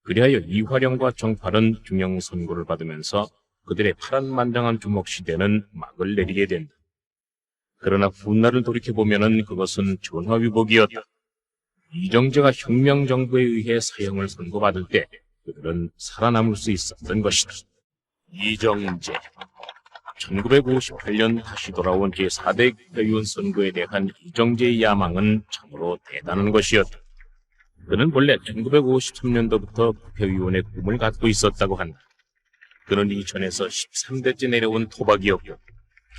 그리하여 이화령과 정팔은 중형 선고를 받으면서 그들의 파란만장한 주먹시대는 막을 내리게 된다. 그러나 훗날을 돌이켜보면 그것은 전화위복이었다. 이정재가 혁명정부에 의해 사형을 선고받을 때 그들은 살아남을 수 있었던 것이다. 이정재 1958년 다시 돌아온 제4대 국회의원 선거에 대한 이정재의 야망은 참으로 대단한 것이었다. 그는 원래 1953년도부터 국회의원의 꿈을 갖고 있었다고 한다. 그는 이천에서 13대째 내려온 토박이었고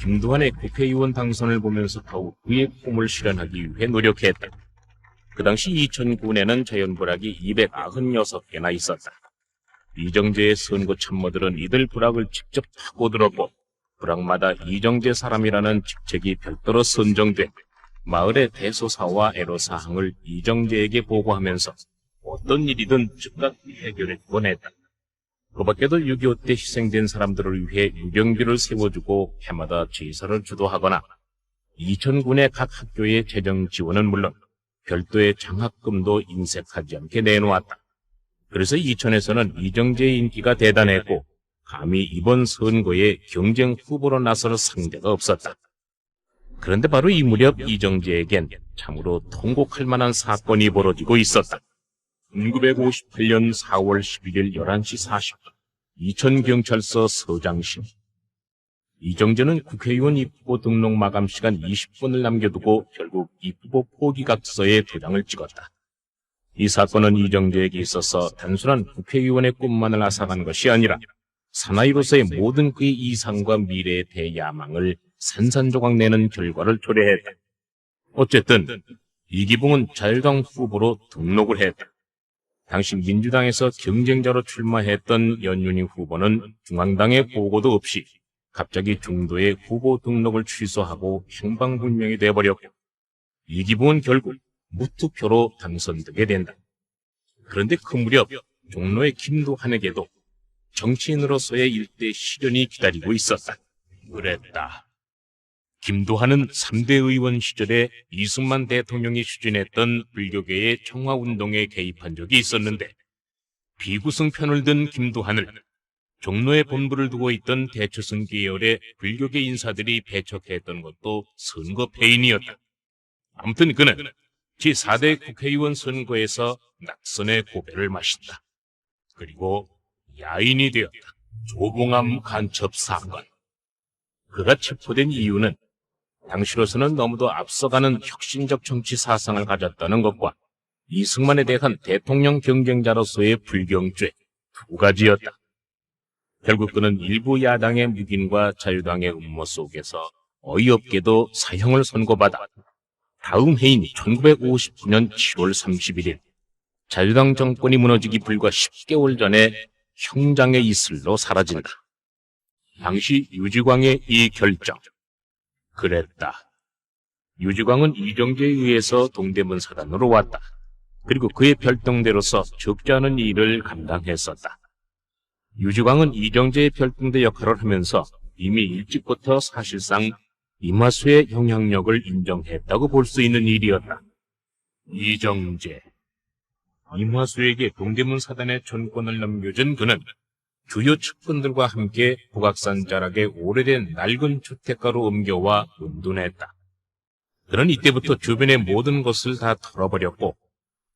김두한의 국회의원 당선을 보면서 더욱 그의 꿈을 실현하기 위해 노력했다. 그 당시 이천군에는 자연불악이 296개나 있었다. 이정재의 선거 참모들은 이들 불악을 직접 파고들었고 불악마다 이정재 사람이라는 직책이 별도로 선정돼 마을의 대소사와 애로사항을 이정재에게 보고하면서 어떤 일이든 즉각 해결해주곤 했다. 그 밖에도 6.25 때 희생된 사람들을 위해 유경비를 세워주고 해마다 제사를 주도하거나 이천군의 각 학교의 재정 지원은 물론 별도의 장학금도 인색하지 않게 내놓았다. 그래서 이천에서는 이정재의 인기가 대단했고 감히 이번 선거에 경쟁 후보로 나설 상대가 없었다. 그런데 바로 이 무렵 이정재에겐 참으로 통곡할 만한 사건이 벌어지고 있었다. 1958년 4월 11일 11시 40분 이천경찰서 서장실. 이정재는 국회의원 입후보 등록 마감 시간 20분을 남겨두고 결국 입후보 포기각서에 도장을 찍었다. 이 사건은 이정재에게 있어서 단순한 국회의원의 꿈만을 앗아간 것이 아니라 사나이로서의 모든 그의 이상과 미래에 대해 야망을 산산조각 내는 결과를 초래했다. 어쨌든 이기붕은 자유당 후보로 등록을 했다. 당시 민주당에서 경쟁자로 출마했던 연윤희 후보는 중앙당의 보고도 없이 갑자기 중도에 후보 등록을 취소하고 행방불명이 돼버렸고 이기붕은 결국 무투표로 당선되게 된다. 그런데 그 무렵 종로의 김두한에게도 정치인으로서의 일대 시련이 기다리고 있었다. 그랬다. 김두한은 3대 의원 시절에 이승만 대통령이 추진했던 불교계의 청화운동에 개입한 적이 있었는데 비구승 편을 든 김두한을 종로에 본부를 두고 있던 대처승 계열의 불교계 인사들이 배척했던 것도 선거 패인이었다. 아무튼 그는 제4대 국회의원 선거에서 낙선의 고배를 마신다. 그리고 야인이 되었다. 조봉암 간첩 사건. 그가 체포된 이유는 당시로서는 너무도 앞서가는 혁신적 정치 사상을 가졌다는 것과 이승만에 대한 대통령 경쟁자로서의 불경죄 두 가지였다. 결국 그는 일부 야당의 묵인과 자유당의 음모 속에서 어이없게도 사형을 선고받아 다음 해인 1959년 7월 31일 자유당 정권이 무너지기 불과 10개월 전에 형장의 이슬로 사라진다. 당시 유지광의 이 결정. 그랬다. 유지광은 이정재에 의해서 동대문 사단으로 왔다. 그리고 그의 별동대로서 적지 않은 일을 감당했었다. 유지광은 이정재의 별동대 역할을 하면서 이미 일찍부터 사실상 이마수의 영향력을 인정했다고 볼 수 있는 일이었다. 이정재. 이마수에게 동대문 사단의 전권을 넘겨준 그는 주요 측근들과 함께 북악산 자락의 오래된 낡은 주택가로 옮겨와 은둔했다. 그는 이때부터 주변의 모든 것을 다 털어버렸고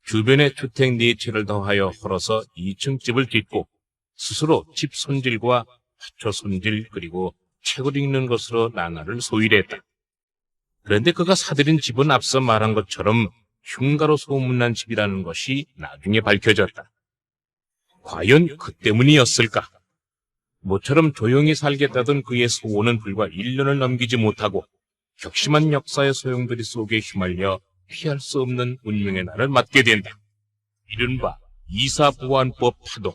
주변의 주택 4채를 더하여 헐어서 2층 집을 짓고 스스로 집 손질과 화초 손질 그리고 책을 읽는 것으로 나날을 소일했다. 그런데 그가 사들인 집은 앞서 말한 것처럼 흉가로 소문난 집이라는 것이 나중에 밝혀졌다. 과연 그 때문이었을까? 모처럼 조용히 살겠다던 그의 소원은 불과 1년을 넘기지 못하고 격심한 역사의 소용돌이 속에 휘말려 피할 수 없는 운명의 날을 맞게 된다. 이른바 이사보안법 파동.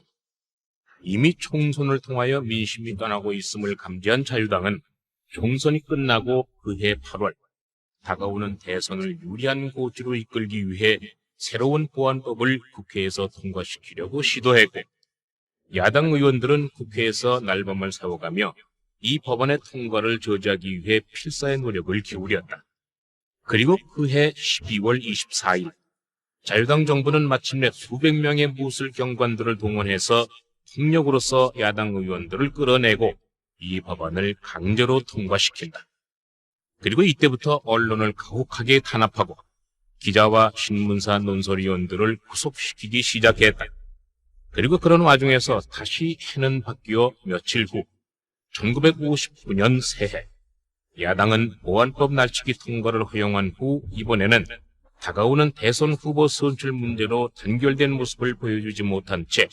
이미 총선을 통하여 민심이 떠나고 있음을 감지한 자유당은 총선이 끝나고 그해 8월 다가오는 대선을 유리한 고지로 이끌기 위해 새로운 보안법을 국회에서 통과시키려고 시도했고 야당 의원들은 국회에서 날밤을 새워가며 이 법안의 통과를 저지하기 위해 필사의 노력을 기울였다. 그리고 그해 12월 24일 자유당 정부는 마침내 수백 명의 무술 경관들을 동원해서 폭력으로서 야당 의원들을 끌어내고 이 법안을 강제로 통과시킨다. 그리고 이때부터 언론을 가혹하게 탄압하고 기자와 신문사 논설위원들을 구속시키기 시작했다. 그리고 그런 와중에서 다시 해는 바뀌어 며칠 후 1959년 새해 야당은 보안법 날치기 통과를 허용한 후 이번에는 다가오는 대선 후보 선출 문제로 단결된 모습을 보여주지 못한 채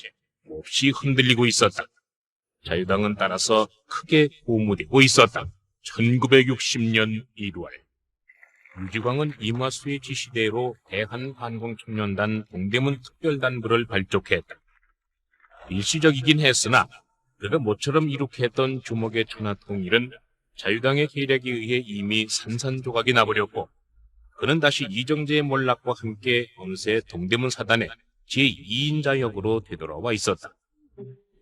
몹시 흔들리고 있었다. 자유당은 따라서 크게 고무되고 있었다. 1960년 1월 유지광은 이마수의 지시대로 대한관공청년단 동대문 특별단부를 발족했다. 일시적이긴 했으나 그가 모처럼 이룩했던 주먹의 천하통일은 자유당의 계략에 의해 이미 산산조각이 나버렸고 그는 다시 이정재의 몰락과 함께 어느새 동대문 사단의 제2인자 역으로 되돌아와 있었다.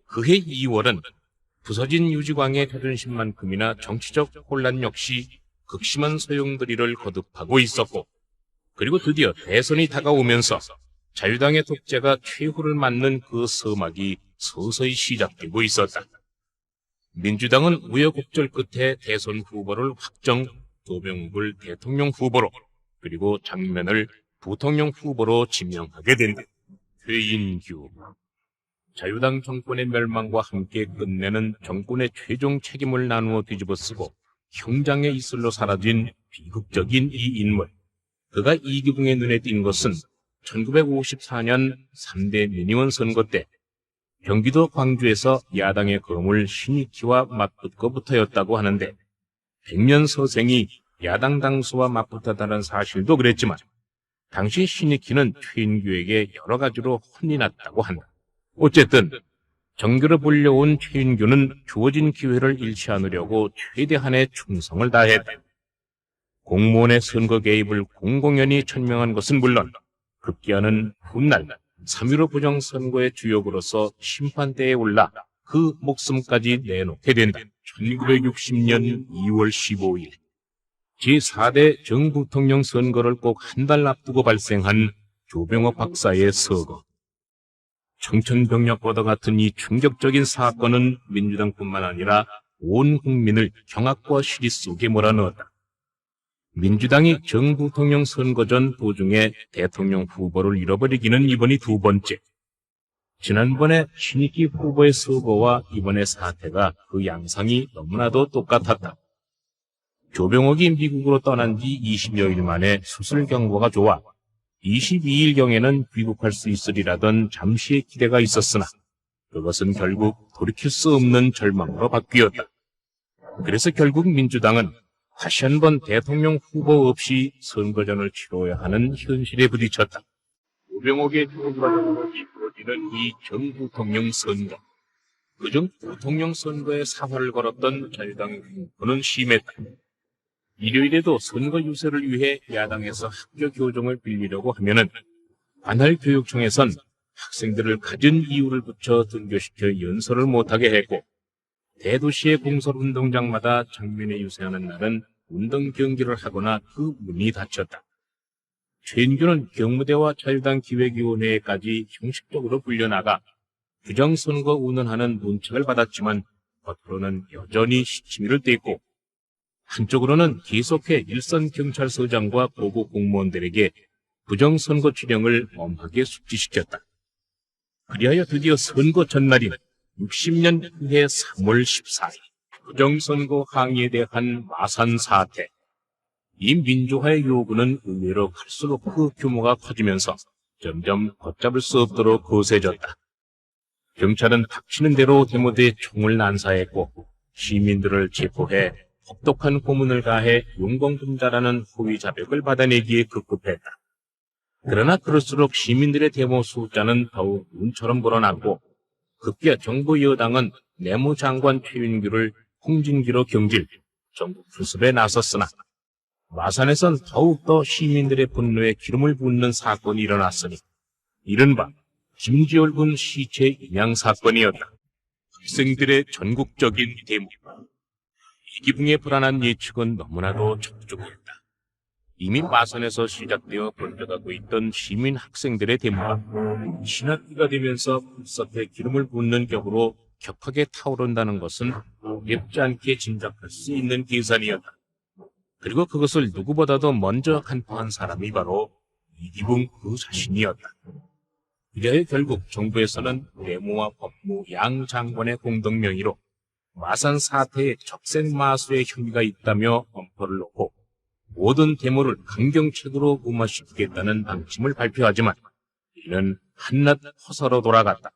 그해 2월은 부서진 유지광의 자존심만큼이나 정치적 혼란 역시 극심한 소용돌이를 거듭하고 있었고 그리고 드디어 대선이 다가오면서 자유당의 독재가 최후를 맞는 그 서막이 서서히 시작되고 있었다. 민주당은 우여곡절 끝에 대선 후보를 확정, 조병욱을 대통령 후보로 그리고 장면을 부통령 후보로 지명하게 된다. 최인규. 자유당 정권의 멸망과 함께 끝내는 정권의 최종 책임을 나누어 뒤집어쓰고 형장의 이슬로 사라진 비극적인 이 인물. 그가 이기붕의 눈에 띈 것은 1954년 3대 미니원 선거 때 경기도 광주에서 야당의 거물 신익희와 맞붙고부터였다고 하는데 백년 서생이 야당 당수와 맞붙었다는 사실도 그랬지만 당시 신익희는 최인규에게 여러 가지로 혼이 났다고 한다. 어쨌든 정규로 불려온 최인규는 주어진 기회를 잃지 않으려고 최대한의 충성을 다했다. 공무원의 선거 개입을 공공연히 천명한 것은 물론 급기야는 훗날 3.15 부정선거의 주역으로서 심판대에 올라 그 목숨까지 내놓게 된다. 1960년 2월 15일 제4대 정부통령 선거를 꼭 한 달 앞두고 발생한 조병옥 박사의 서거. 청천벽력과도 같은 이 충격적인 사건은 민주당뿐만 아니라 온 국민을 경악과 시리 속에 몰아넣었다. 민주당이 정부통령 선거전 도중에 대통령 후보를 잃어버리기는 이번이 두 번째. 지난번에 신익희 후보의 서거와 이번의 사태가 그 양상이 너무나도 똑같았다. 조병옥이 미국으로 떠난 지 20여일 만에 수술 경과가 좋아 22일경에는 귀국할 수 있으리라던 잠시의 기대가 있었으나 그것은 결국 돌이킬 수 없는 절망으로 바뀌었다. 그래서 결국 민주당은 다시 한번 대통령 후보 없이 선거전을 치러야 하는 현실에 부딪혔다. 조병옥의 총과정으로 치러지는 이 정부통령 선거. 그중 부통령 선거에 사활을 걸었던 자유당의 횡포는 심했다. 일요일에도 선거 유세를 위해 야당에서 학교 교정을 빌리려고 하면은 관할교육청에선 학생들을 갖은 이유를 붙여 등교시켜 연설을 못하게 했고, 대도시의 공설운동장마다 장면에 유세하는 날은 운동 경기를 하거나 그 문이 닫혔다. 최인규는 경무대와 자유당 기획위원회에까지 형식적으로 불려나가 부정선거 운운하는 문책을 받았지만 겉으로는 여전히 시치미를 뗀고, 한쪽으로는 계속해 일선경찰서장과 보고 공무원들에게 부정선거 지령을 엄하게 숙지시켰다. 그리하여 드디어 선거 전날인 60년 후의 3월 14일, 부정선거 항의에 대한 마산 사태. 이 민주화의 요구는 의외로 갈수록 그 규모가 커지면서 점점 걷잡을 수 없도록 거세졌다. 경찰은 닥치는 대로 데모대에 총을 난사했고, 시민들을 체포해 혹독한 고문을 가해 용공분자라는 후위 자백을 받아내기에 급급했다. 그러나 그럴수록 시민들의 데모 숫자는 더욱 눈처럼 불어났고, 급기야 정부 여당은 내무장관 최윤규를 홍진기로 경질, 정부 수습에 나섰으나 마산에선 더욱더 시민들의 분노에 기름을 붓는 사건이 일어났으니 이른바 김지열 군 시체 인양 사건이었다. 학생들의 전국적인 데모. 이기붕의 불안한 예측은 너무나도 적중했다. 이미 마산에서 시작되어 번져가고 있던 시민 학생들의 데모가 신학기가 되면서 불섭에 기름을 붓는 격으로 격하게 타오른다는 것은 어렵지 않게 짐작할 수 있는 계산이었다. 그리고 그것을 누구보다도 먼저 간파한 사람이 바로 이기붕 그 자신이었다. 이래 결국 정부에서는 내무와 법무 양 장관의 공동 명의로 마산 사태에 적색마수의 혐의가 있다며 엄포를 놓고 모든 데모를 강경책으로 무마시키겠다는 방침을 발표하지만 이는 한낱 허사로 돌아갔다.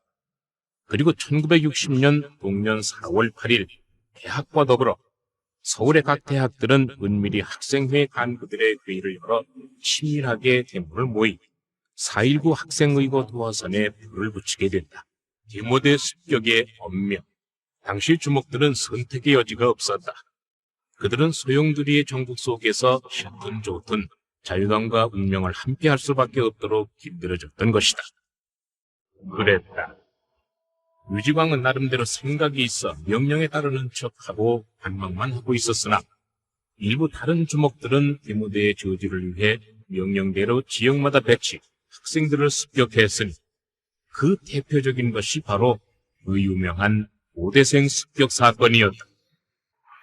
그리고 1960년 동년 4월 8일 대학과 더불어 서울의 각 대학들은 은밀히 학생회 간부들의 회의를 열어 치밀하게 데모를 모이 4.19 학생의거 도화선에 불을 붙이게 된다. 데모대 습격의 엄명. 당시 주목들은 선택의 여지가 없었다. 그들은 소용돌이의 정국 속에서 싫든 좋든 자유당과 운명을 함께할 수밖에 없도록 길들여졌던 것이다. 그랬다. 유지광은 나름대로 생각이 있어 명령에 따르는 척하고 반박만 하고 있었으나 일부 다른 주목들은 데모대의 저지를 위해 명령대로 지역마다 배치, 학생들을 습격했으니 그 대표적인 것이 바로 그 유명한 오대생 습격 사건이었다.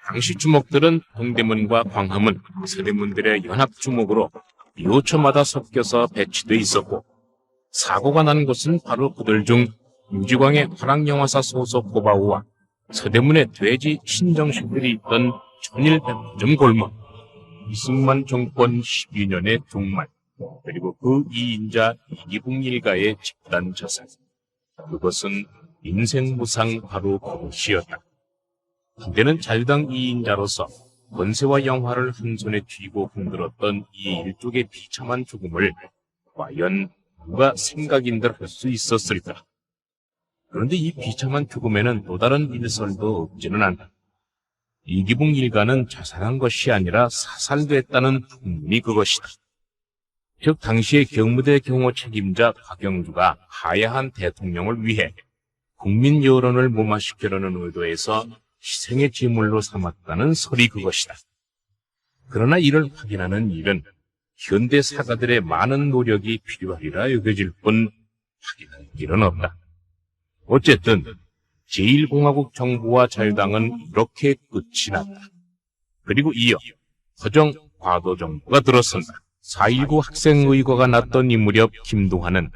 당시 주목들은 동대문과 광화문, 서대문들의 연합 주목으로 요초마다 섞여서 배치돼 있었고, 사고가 난 곳은 바로 그들 중 유지광의 화랑영화사 소속 고바우와 서대문의 돼지 신정식들이 있던 천일백화점 골목, 이승만 정권 12년의 종말, 그리고 그 이인자 이기붕 일가의 집단 자살. 그것은 인생무상 바로 그것이었다. 한때는 자유당 2인자로서 권세와 영화를 한 손에 쥐고 흔들었던 이 일족의 비참한 죽음을 과연 누가 생각인들 할 수 있었을까? 그런데 이 비참한 죽음에는 또 다른 일설도 없지는 않다. 이기붕 일가는 자살한 것이 아니라 사살됐다는 풍문이 그것이다. 즉 당시의 경무대 경호 책임자 박영주가 하야한 대통령을 위해 국민 여론을 무마시키려는 의도에서 희생의 제물로 삼았다는 설이 그것이다. 그러나 이를 확인하는 일은 현대 사가들의 많은 노력이 필요하리라 여겨질 뿐 확인할 길은 없다. 어쨌든 제1공화국 정부와 자유당은 이렇게 끝이 났다. 그리고 이어 허정 과도 정부가 들어선다. 4.19 학생의거가 났던 이 무렵 김동환은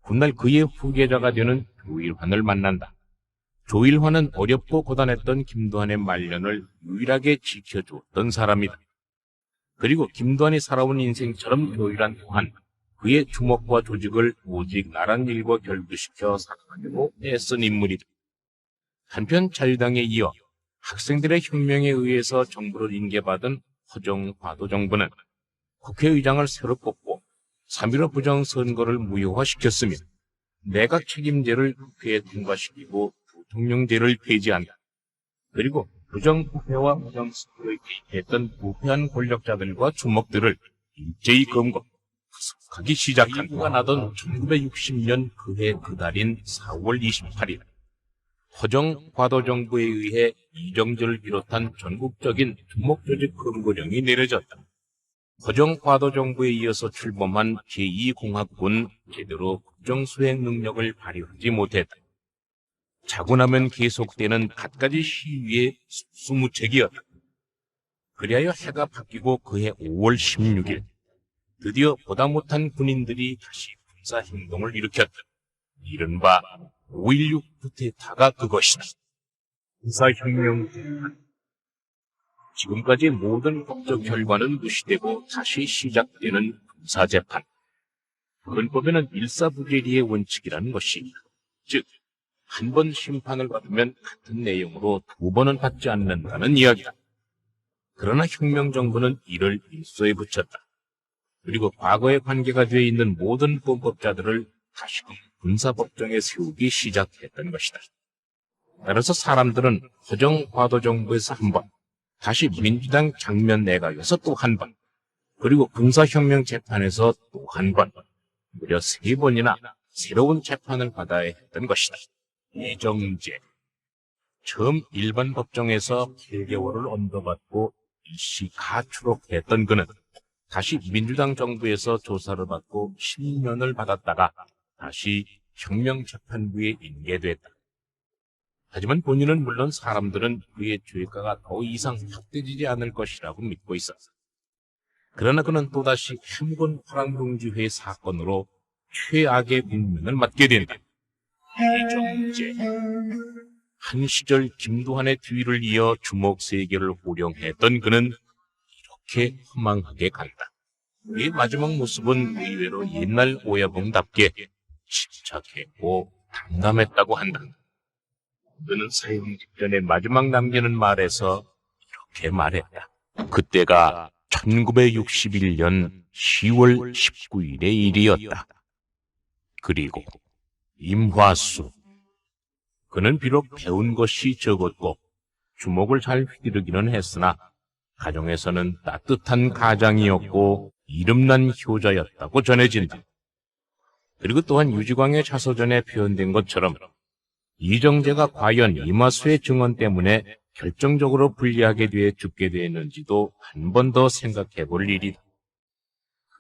훗날 그의 후계자가 되는 조일환을 만난다. 조일환은 어렵고 고단했던 김동환의 말년을 유일하게 지켜주었던 사람이다. 그리고 김동환이 살아온 인생처럼 조일환 또한 그의 주먹과 조직을 오직 나란 일과 결부시켜 살아가려고 애쓴 인물이다. 한편 자유당에 이어 학생들의 혁명에 의해서 정부를 인계받은 허정 과도 정부는 국회의장을 새로 뽑고 3.15 부정선거를 무효화시켰으며 내각 책임제를 국회에 통과시키고 대통령제를 폐지한다. 그리고 부정부패와 부정선거에 개입했던 부패한 권력자들과 주목들을 일제히 검거, 하기 시작한 가 나던 1960년 그해 그달인 4월 28일 허정 과도정부에 의해 이정재를 비롯한 전국적인 주목조직 금고령이 내려졌다. 허정 과도정부에 이어서 출범한 제2공화국은 제대로 국정 수행 능력을 발휘하지 못했다. 자고 나면 계속되는 갖가지 시위의 속수무책이었다. 그리하여 해가 바뀌고 그해 5월 16일 드디어 보다 못한 군인들이 다시 군사 행동을 일으켰다. 이른바 5.16 쿠데타가 그것이다. 군사혁명 재판. 지금까지 모든 법적 결과는 무시되고 다시 시작되는 군사재판. 헌법에는 일사부재리의 원칙이라는 것이 있다. 즉, 한 번 심판을 받으면 같은 내용으로 두 번은 받지 않는다는 이야기다. 그러나 혁명정부는 이를 일소에 붙였다. 그리고 과거에 관계가 되어 있는 모든 범법자들을 다시금 군사법정에 세우기 시작했던 것이다. 따라서 사람들은 허정 과도정부에서 한 번, 다시 민주당 장면 내각에서 또 한 번, 그리고 군사혁명 재판에서 또 한 번, 무려 3번이나 새로운 재판을 받아야 했던 것이다. 이정재. 처음 일반 법정에서 8개월을 언도받고 일시 가출옥했던 그는 다시 민주당 정부에서 조사를 받고 10년을 받았다가 다시 혁명재판부에 인계됐다. 하지만 본인은 물론 사람들은 그의 죄가가 더 이상 확대되지 않을 것이라고 믿고 있었다. 그러나 그는 또다시 해묵은 화랑동지회 사건으로 최악의 국면을 맞게 된다. 이정재. 한 시절 김두한의 뒤를 이어 주먹 세계를 호령했던 그는 이렇게 허망하게 간다. 그의 마지막 모습은 의외로 옛날 오야봉답게 침착했고 담담했다고 한다. 그는 사형 직전에 마지막 남기는 말에서 이렇게 말했다. 그때가 1961년 10월 19일의 일이었다. 그리고 임화수. 그는 비록 배운 것이 적었고 주먹을 잘 휘두르기는 했으나 가정에서는 따뜻한 가장이었고 이름난 효자였다고 전해진다. 그리고 또한 유지광의 자서전에 표현된 것처럼 이정재가 과연 임화수의 증언 때문에 결정적으로 불리하게 돼 죽게 되었는지도 한 번 더 생각해 볼 일이다.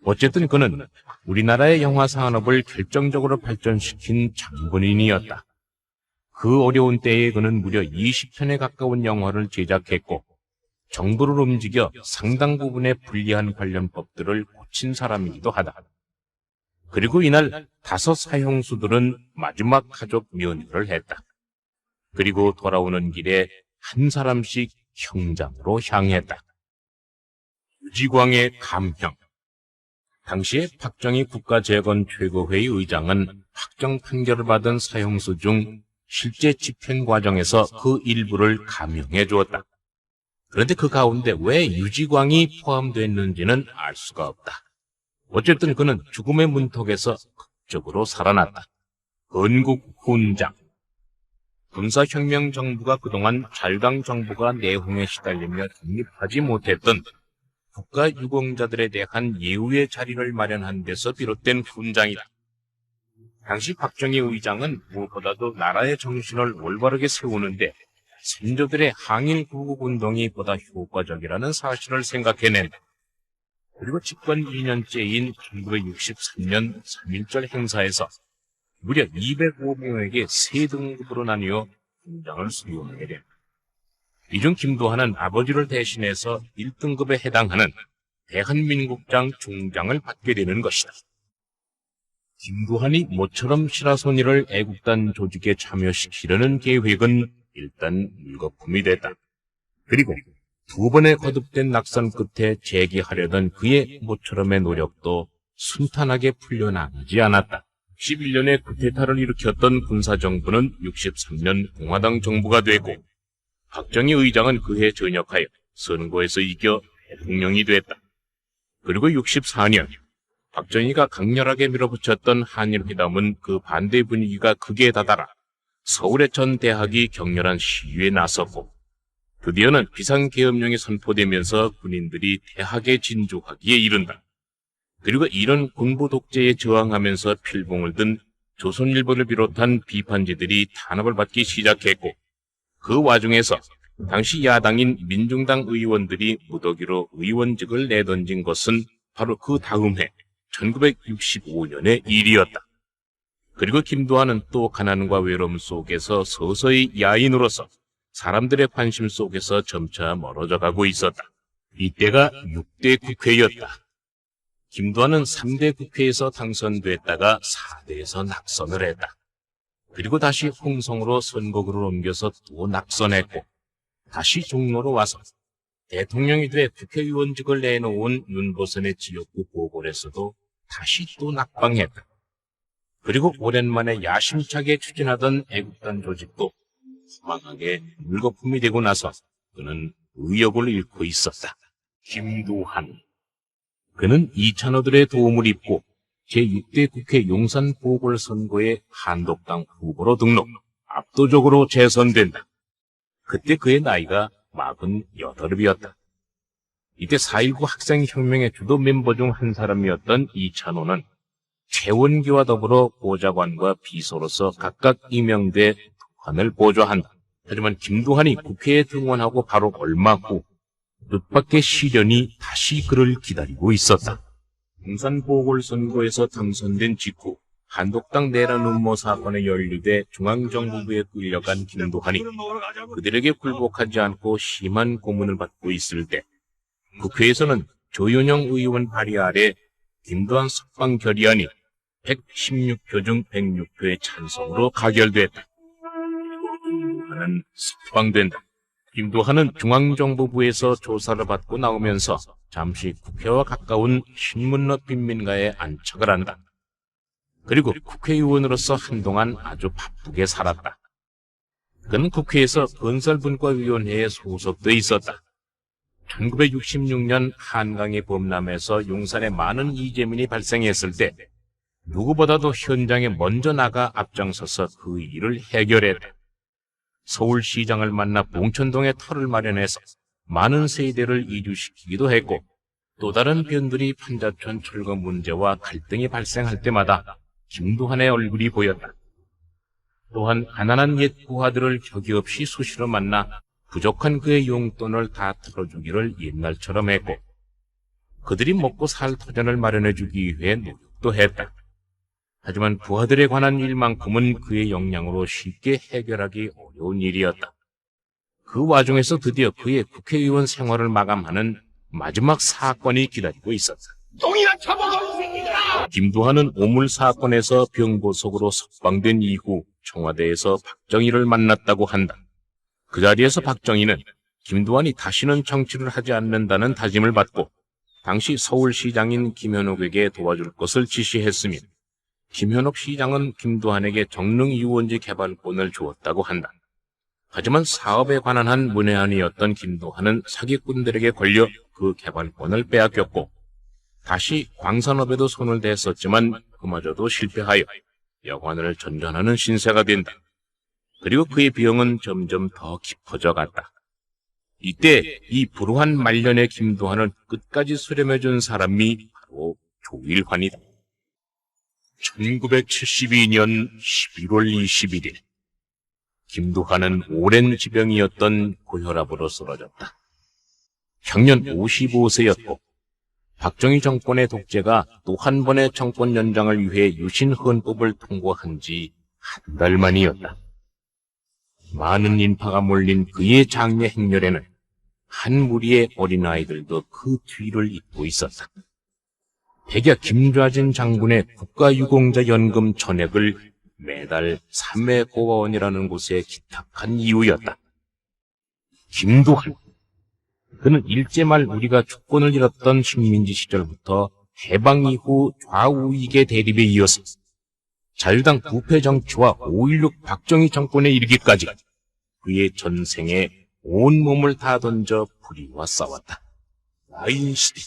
어쨌든 그는 우리나라의 영화 산업을 결정적으로 발전시킨 장본인이었다. 그 어려운 때에 그는 무려 20편에 가까운 영화를 제작했고 정부를 움직여 상당 부분의 불리한 관련 법들을 고친 사람이기도 하다. 그리고 이날 5 사형수들은 마지막 가족 면회를 했다. 그리고 돌아오는 길에 한 사람씩 형장으로 향했다. 유지광의 감형. 당시에 박정희 국가재건 최고회의 의장은 확정 판결을 받은 사형수 중 실제 집행 과정에서 그 일부를 감형해 주었다. 그런데 그 가운데 왜 유지광이 포함됐는지는 알 수가 없다. 어쨌든 그는 죽음의 문턱에서 극적으로 살아났다. 건국 훈장. 군사혁명 정부가 그동안 잘당 정부가 내홍에 시달리며 독립하지 못했던 국가 유공자들에 대한 예우의 자리를 마련한 데서 비롯된 훈장이다. 당시 박정희 의장은 무엇보다도 나라의 정신을 올바르게 세우는데 선조들의 항일 구국운동이 보다 효과적이라는 사실을 생각해낸다. 그리고 집권 2년째인 1963년 3.1절 행사에서 무려 205명에게 3등급으로 나뉘어 훈장을 수여하게 된다. 이 중 김두한은 아버지를 대신해서 1등급에 해당하는 대한민국장 중장을 받게 되는 것이다. 김두한이 모처럼 시라소니를 애국단 조직에 참여시키려는 계획은 일단 물거품이 됐다. 그리고 2번의 거듭된 낙선 끝에 재기하려던 그의 모처럼의 노력도 순탄하게 풀려나가지 않았다. 11년에 쿠데타를 일으켰던 군사정부는 63년 공화당 정부가 되고 박정희 의장은 그해 전역하여 선거에서 이겨 대통령이 됐다. 그리고 64년 박정희가 강렬하게 밀어붙였던 한일회담은 그 반대 분위기가 극에 다다라 서울의 전 대학이 격렬한 시위에 나섰고 드디어는 비상계엄령이 선포되면서 군인들이 대학에 진주하기에 이른다. 그리고 이런 군부 독재에 저항하면서 필봉을 든 조선일보를 비롯한 비판지들이 탄압을 받기 시작했고, 그 와중에서 당시 야당인 민중당 의원들이 무더기로 의원직을 내던진 것은 바로 그 다음 해 1965년의 일이었다. 그리고 김두한은 또 가난과 외로움 속에서 서서히 야인으로서 사람들의 관심 속에서 점차 멀어져 가고 있었다. 이때가 6대 국회였다. 김두한은 3대 국회에서 당선됐다가 4대에서 낙선을 했다. 그리고 다시 홍성으로 선거구를 옮겨서 또 낙선했고, 다시 종로로 와서 대통령이 돼 국회의원직을 내놓은 윤보선의 지역구 보궐에서도 다시 또 낙방했다. 그리고 오랜만에 야심차게 추진하던 애국단 조직도 소망하게 물거품이 되고 나서 그는 의욕을 잃고 있었다. 김두한. 그는 이찬호들의 도움을 입고 제6대 국회 용산 보궐선거에 한독당 후보로 등록, 압도적으로 재선된다. 그때 그의 나이가 48이었다. 이때 4.19 학생혁명의 주도 멤버 중 한 사람이었던 이찬호는 최원기와 더불어 보좌관과 비서로서 각각 임명돼 북한을 보좌한다. 하지만 김두한이 국회에 등원하고 바로 얼마 후 뜻밖의 시련이 다시 그를 기다리고 있었다. 용산 보궐선거에서 당선된 직후 한독당 내란 음모 사건에 연루돼 중앙정부부에 끌려간 김두한이 그들에게 굴복하지 않고 심한 고문을 받고 있을 때 국회에서는 조윤영 의원 발의 아래 김두한 석방 결의안이 116표 중 106표의 찬성으로 가결됐다. 김두한은 석방된다. 김두한은 중앙정부부에서 조사를 받고 나오면서 잠시 국회와 가까운 신문럽 빈민가에 안착을 한다. 그리고 국회의원으로서 한동안 아주 바쁘게 살았다. 그는 국회에서 건설분과위원회에 소속돼 있었다. 1966년 한강의 범람에서 용산에 많은 이재민이 발생했을 때 누구보다도 현장에 먼저 나가 앞장서서 그 일을 해결했다. 서울시장을 만나 봉천동에 터를 마련해서 많은 세대를 이주시키기도 했고, 또 다른 변두리 판자촌 철거 문제와 갈등이 발생할 때마다 김두한의 얼굴이 보였다. 또한 가난한 옛 부하들을 격이 없이 수시로 만나 부족한 그의 용돈을 다 털어주기를 옛날처럼 했고, 그들이 먹고 살 터전을 마련해주기 위해 노력도 했다. 하지만 부하들에 관한 일만큼은 그의 역량으로 쉽게 해결하기 어려운 일이었다. 그 와중에서 드디어 그의 국회의원 생활을 마감하는 마지막 사건이 기다리고 있었다. 동이나 쳐먹어! 김두한은 오물 사건에서 병보석으로 석방된 이후 청와대에서 박정희를 만났다고 한다. 그 자리에서 박정희는 김두한이 다시는 정치를 하지 않는다는 다짐을 받고 당시 서울시장인 김현옥에게 도와줄 것을 지시했으며, 김현옥 시장은 김두한에게 정릉유원지 개발권을 주었다고 한다. 하지만 사업에 관한 한 문외한이었던 김두한은 사기꾼들에게 걸려 그 개발권을 빼앗겼고, 다시 광산업에도 손을 댔었지만 그마저도 실패하여 여관을 전전하는 신세가 된다. 그리고 그의 병은 점점 더 깊어져 갔다. 이때 이 불우한 말년의 김두한을 끝까지 수렴해준 사람이 바로 조일환이다. 1972년 11월 21일, 김두한은 오랜 지병이었던 고혈압으로 쓰러졌다. 향년 55세였고 박정희 정권의 독재가 또 한 번의 정권 연장을 위해 유신헌법을 통과한 지 한 달 만이었다. 많은 인파가 몰린 그의 장례 행렬에는 한 무리의 어린아이들도 그 뒤를 잇고 있었다. 백야 김좌진 장군의 국가유공자 연금 전액을 매달 3회 고아원이라는 곳에 기탁한 이유였다. 김두한. 그는 일제 말 우리가 주권을 잃었던 식민지 시절부터 해방 이후 좌우익의 대립에 이어서 자유당 부패 정치와 5.16 박정희 정권에 이르기까지 그의 전생에 온몸을 다 던져 불의와 싸웠다. 와인시대.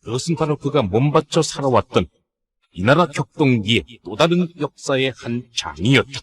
그것은 바로 그가 몸바쳐 살아왔던 이 나라 격동기의 또 다른 역사의 한 장이었다.